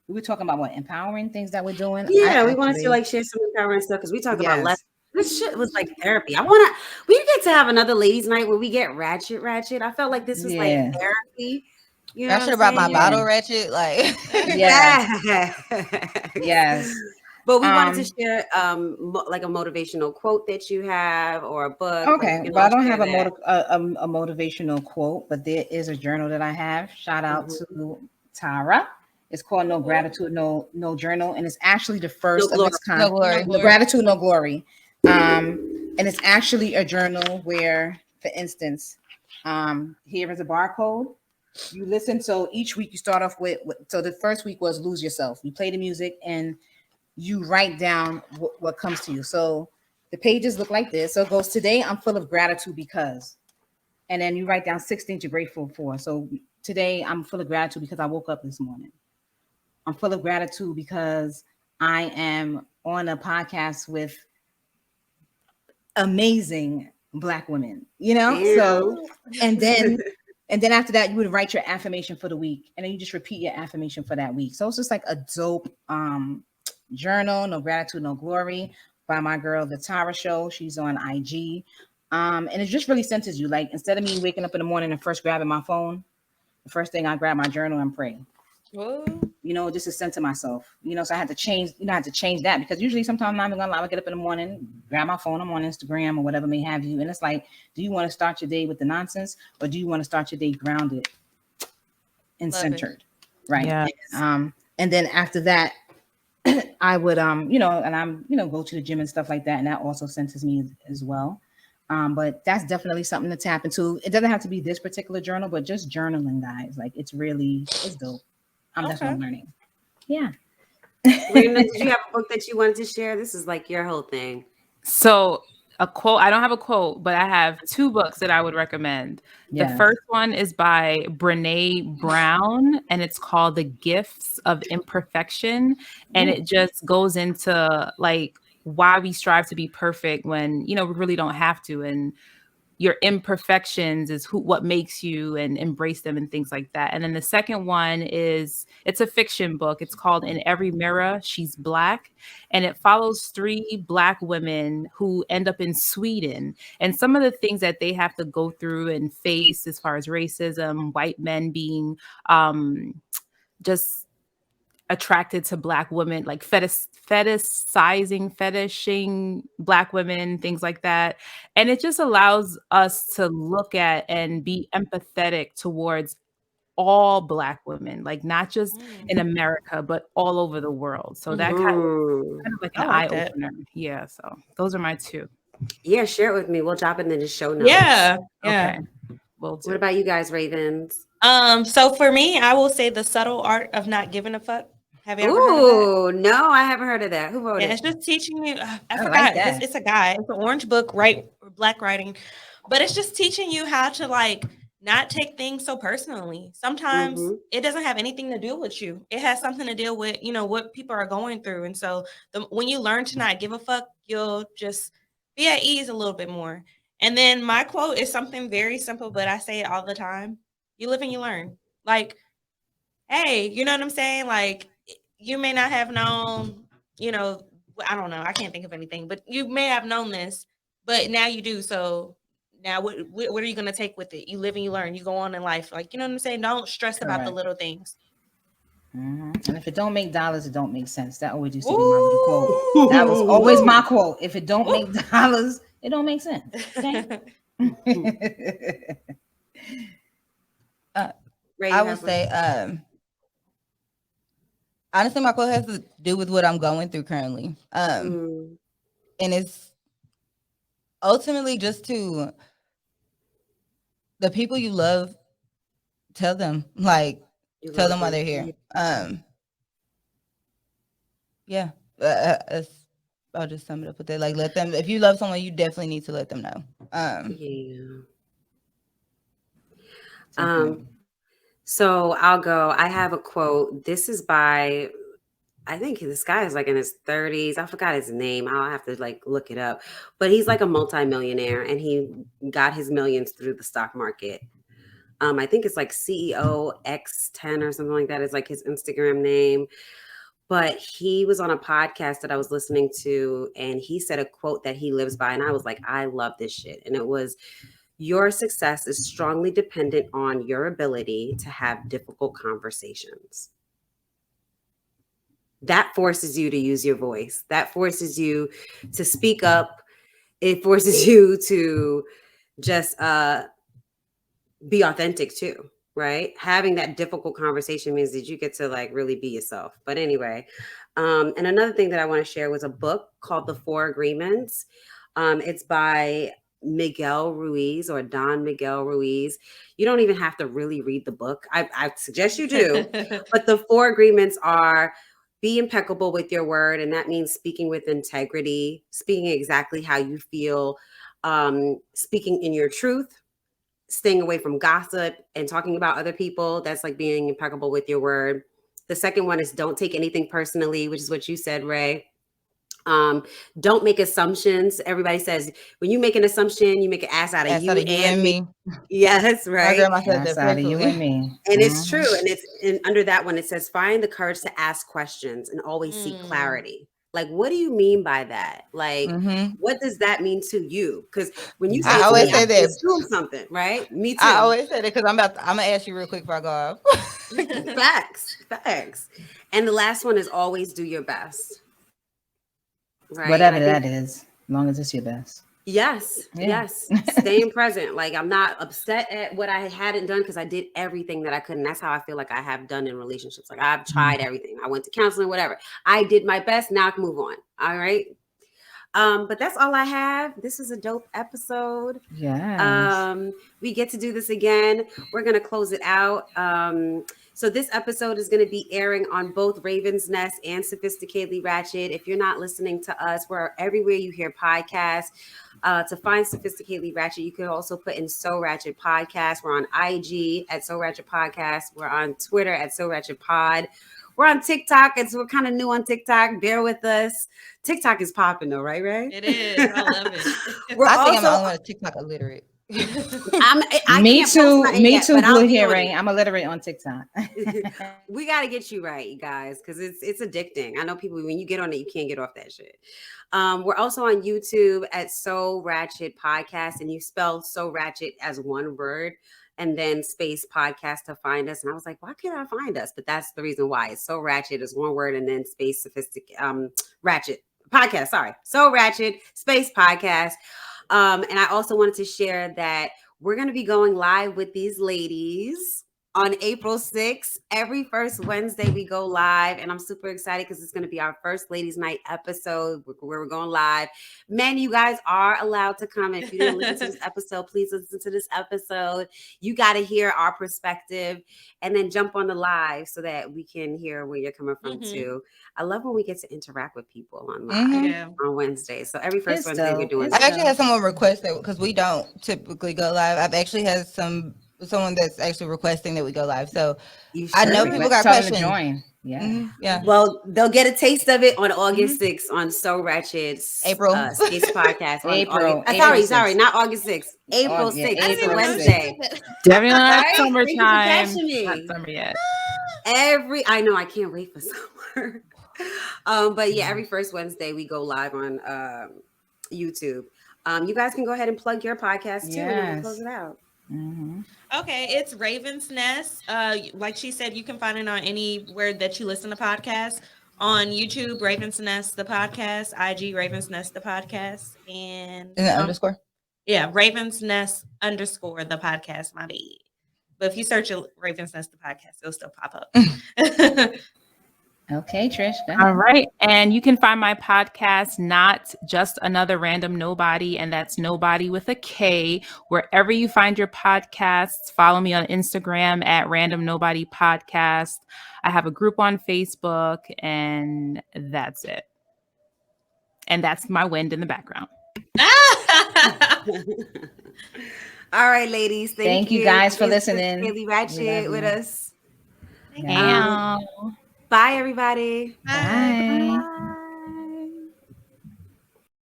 we were talking about empowering things that we're doing. Yeah, we wanted to like share some empowering stuff because we talked about less. This shit was like therapy. We get to have another ladies' night where we get ratchet. I felt like this was like therapy. You know, I should have brought my bottle Ratchet. Like, yes. But we wanted to share like a motivational quote that you have or a book. Okay, like, but I don't have a motivational quote, but there is a journal that I have. Shout out to Tara. It's called No Gratitude, No Journal, and it's actually the first of its kind. No glory. No Gratitude, No Glory. And it's actually a journal where, for instance, here is a barcode. You listen. So each week you start off with. So the first week was Lose Yourself. You play the music and you write down what comes to you. So the pages look like this. So it goes, today I'm full of gratitude because, and then you write down 6 things you're grateful for. So today I'm full of gratitude because I woke up this morning. I'm full of gratitude because I am on a podcast with amazing Black women, you know? So, Damn. and then and then after that, you would write your affirmation for the week, and then you just repeat your affirmation for that week. So it's just like a dope journal, no gratitude, no glory, by my girl the Tara Show. She's on IG. And it just really centers you. Like instead of me waking up in the morning and first grabbing my phone, the first thing I grab my journal and pray. Whoa. You know, just to center myself. You know, so I had to change, I had to change that because usually sometimes I'm not even gonna lie, I get up in the morning, grab my phone, I'm on Instagram or whatever may have you. And it's like, do you want to start your day with the nonsense or do you want to start your day grounded and Love it. centered? Right. Yeah. And then after that, I would and I'm, go to the gym and stuff like that. And that also centers me as well. But that's definitely something to tap into. It doesn't have to be this particular journal, but just journaling, guys. Like it's dope. That's what I'm learning. Yeah. Rena, did you have a book that you wanted to share? This is like your whole thing. So a quote, I don't have a quote, but I have two books that I would recommend. The Yes. first one is by Brene Brown, and it's called The Gifts of Imperfection. And it just goes into like why we strive to be perfect when, we really don't have to. And your imperfections is what makes you, and embrace them and things like that. And then the second one it's a fiction book. It's called In Every Mirror She's Black, and it follows three Black women who end up in Sweden, and some of the things that they have to go through and face as far as racism, white men being just attracted to Black women, like fetishing Black women, things like that. And it just allows us to look at and be empathetic towards all Black women, like not just in America, but all over the world. So that kind of like an I eye like that. opener. Yeah. So those are my two. Yeah, share it with me. We'll drop it in the show notes. Yeah. Okay. Will do. What about you guys, Ravens? So for me, I will say The Subtle Art of Not Giving a Fuck. Have you ever heard of that? Ooh, no, I haven't heard of that. Who wrote Yeah, it? it's just teaching you. I like forgot. that. It's a guy. It's an orange book, right? Black writing, but it's just teaching you how to like not take things so personally. Sometimes it doesn't have anything to do with you. It has something to deal with what people are going through. And so when you learn to not give a fuck, you'll just be at ease a little bit more. And then my quote is something very simple, but I say it all the time: "You live and you learn." Like, hey, you know what I'm saying? Like, you may not have known, I don't know, I can't think of anything, but you may have known this, but now you do. So now what are you going to take with it? You live and you learn, you go on in life. Like, you know what I'm saying? Don't stress about the Correct. little things. And if it don't make dollars, it don't make sense. That always used to be my little quote. That was always my quote. If it don't make dollars, it don't make sense. Okay? Ray, I you would have one? say, honestly, my quote has to do with what I'm going through currently. And it's ultimately just to the people you love, tell them, like, tell them why they're here. Yeah. I'll just sum it up with that. Like, let them, if you love someone, you definitely need to let them know. So I'll go. I have a quote. This is by, I think this guy is like in his 30s. I forgot his name. I'll have to like look it up. But he's like a multimillionaire and he got his millions through the stock market. I think it's like CEO X10 or something like that is like his Instagram name. But he was on a podcast that I was listening to and he said a quote that he lives by. And I was like, I love this shit. And it was, your success is strongly dependent on your ability to have difficult conversations. That forces you to use your voice. That forces you to speak up. It forces you to just be authentic too, right? Having that difficult conversation means that you get to like really be yourself. But anyway, and another thing that I want to share was a book called The Four Agreements. It's by Miguel Ruiz or Don Miguel Ruiz. You don't even have to really read the book. I suggest you do. But the four agreements are: be impeccable with your word. And that means speaking with integrity, speaking exactly how you feel, speaking in your truth, staying away from gossip and talking about other people. That's like being impeccable with your word. The second one is don't take anything personally, which is what you said, Ray. Um, don't make assumptions. Everybody says when you make an assumption, you make an ass out of That's you out of you and and me. me. Yes, My right. grandma said That's that out of you and playfully. me. And it's Mhm. true. And it's under that one, it says find the courage to ask questions and always seek Mm. clarity. Like, what do you mean by that? Like, Mm-hmm. what does that mean to you? Because when you say I it to always me, I say can that. assume something, right? Me I too. always say that because I'm gonna ask you real quick before I go off. Facts, facts. And the last one is always do your best, right? And I Whatever think that is, as long as it's your best. yes, Yeah. yes. Staying present. Like I'm not upset at what I hadn't done because I did everything that I could. And that's how I feel like I have done in relationships. Like I've tried everything. I went to counseling, whatever. I did my best. Now I can move on. All right. But that's all I have. This is a dope episode. Yes. We get to do this again. We're gonna close it out. So this episode is gonna be airing on both Raven's Nest and Sophisticatedly Ratchet. If you're not listening to us, we're everywhere you hear podcasts. To find Sophisticatedly Ratchet, you can also put in So Ratchet Podcast. We're on IG at So Ratchet Podcast. We're on Twitter at So Ratchet Pod. We're on TikTok. We're kind of new on TikTok. Bear with us. TikTok is popping though, right? It is. I love it. We're I think I'm the also only one that's TikTok illiterate. I Me can't post too. nothing Me yet, too, but I'll Blue be on Hearing. it. I'm illiterate on TikTok. We got to get you right, you guys, because it's addicting. I know people when you get on it, you can't get off that shit. We're also on YouTube at So Ratchet Podcast, and you spell So Ratchet as one word and then space podcast to find us. And I was like, why can't I find us? But that's the reason why. It's So Ratchet is one word and then space Ratchet podcast. Sorry, So Ratchet space podcast. And I also wanted to share that we're going to be going live with these ladies on April 6th. Every first Wednesday, we go live. And I'm super excited because it's going to be our first Ladies Night episode where we're going live. Men, you guys are allowed to come. If you didn't listen to this episode, please listen to this episode. You got to hear our perspective and then jump on the live so that we can hear where you're coming from too. I love when we get to interact with people on live Yeah. on Wednesday. So every first It's Wednesday, we're dope. doing It's I've that. actually had someone request that because we don't typically go live. I've actually had someone that's actually requesting that we go live. So You I know should. people got Tell them to questions. join. Yeah. Mhm, yeah. Well, they'll get a taste of it on August 6th on So Ratchet's April. Space Podcast on April. August. April sorry, 6th. not August 6th. April Yeah, 6th. I It's a didn't April even know 6th. she Wednesday. said that. Definitely not Right? Thank you for summertime. catching me. Not summer yet. I know I can't wait for summer. But yeah, every first Wednesday we go live on YouTube. You guys can go ahead and plug your podcast too, and then we'll close Yes. it out. Mm-hmm. Okay, it's Raven's Nest. Like she said, you can find it on anywhere that you listen to podcasts. On YouTube, Raven's Nest the podcast. IG, Raven's Nest the podcast, and Is it underscore? yeah, Raven's Nest underscore the podcast. My bad. But if you search Raven's Nest the podcast, it'll still pop up. Okay, Trish. Go All ahead. right. And you can find my podcast, Not Just Another Random Nobody, and that's Nobody with a K, wherever you find your podcasts. Follow me on Instagram at Random Nobody Podcast. I have a group on Facebook, and that's it. And that's my wind in the background. All right, ladies. Thank you guys for being listening. Sophisticatedly We Ratchet love with you. us. Thank Yeah. you. Bye, everybody. Bye. Bye.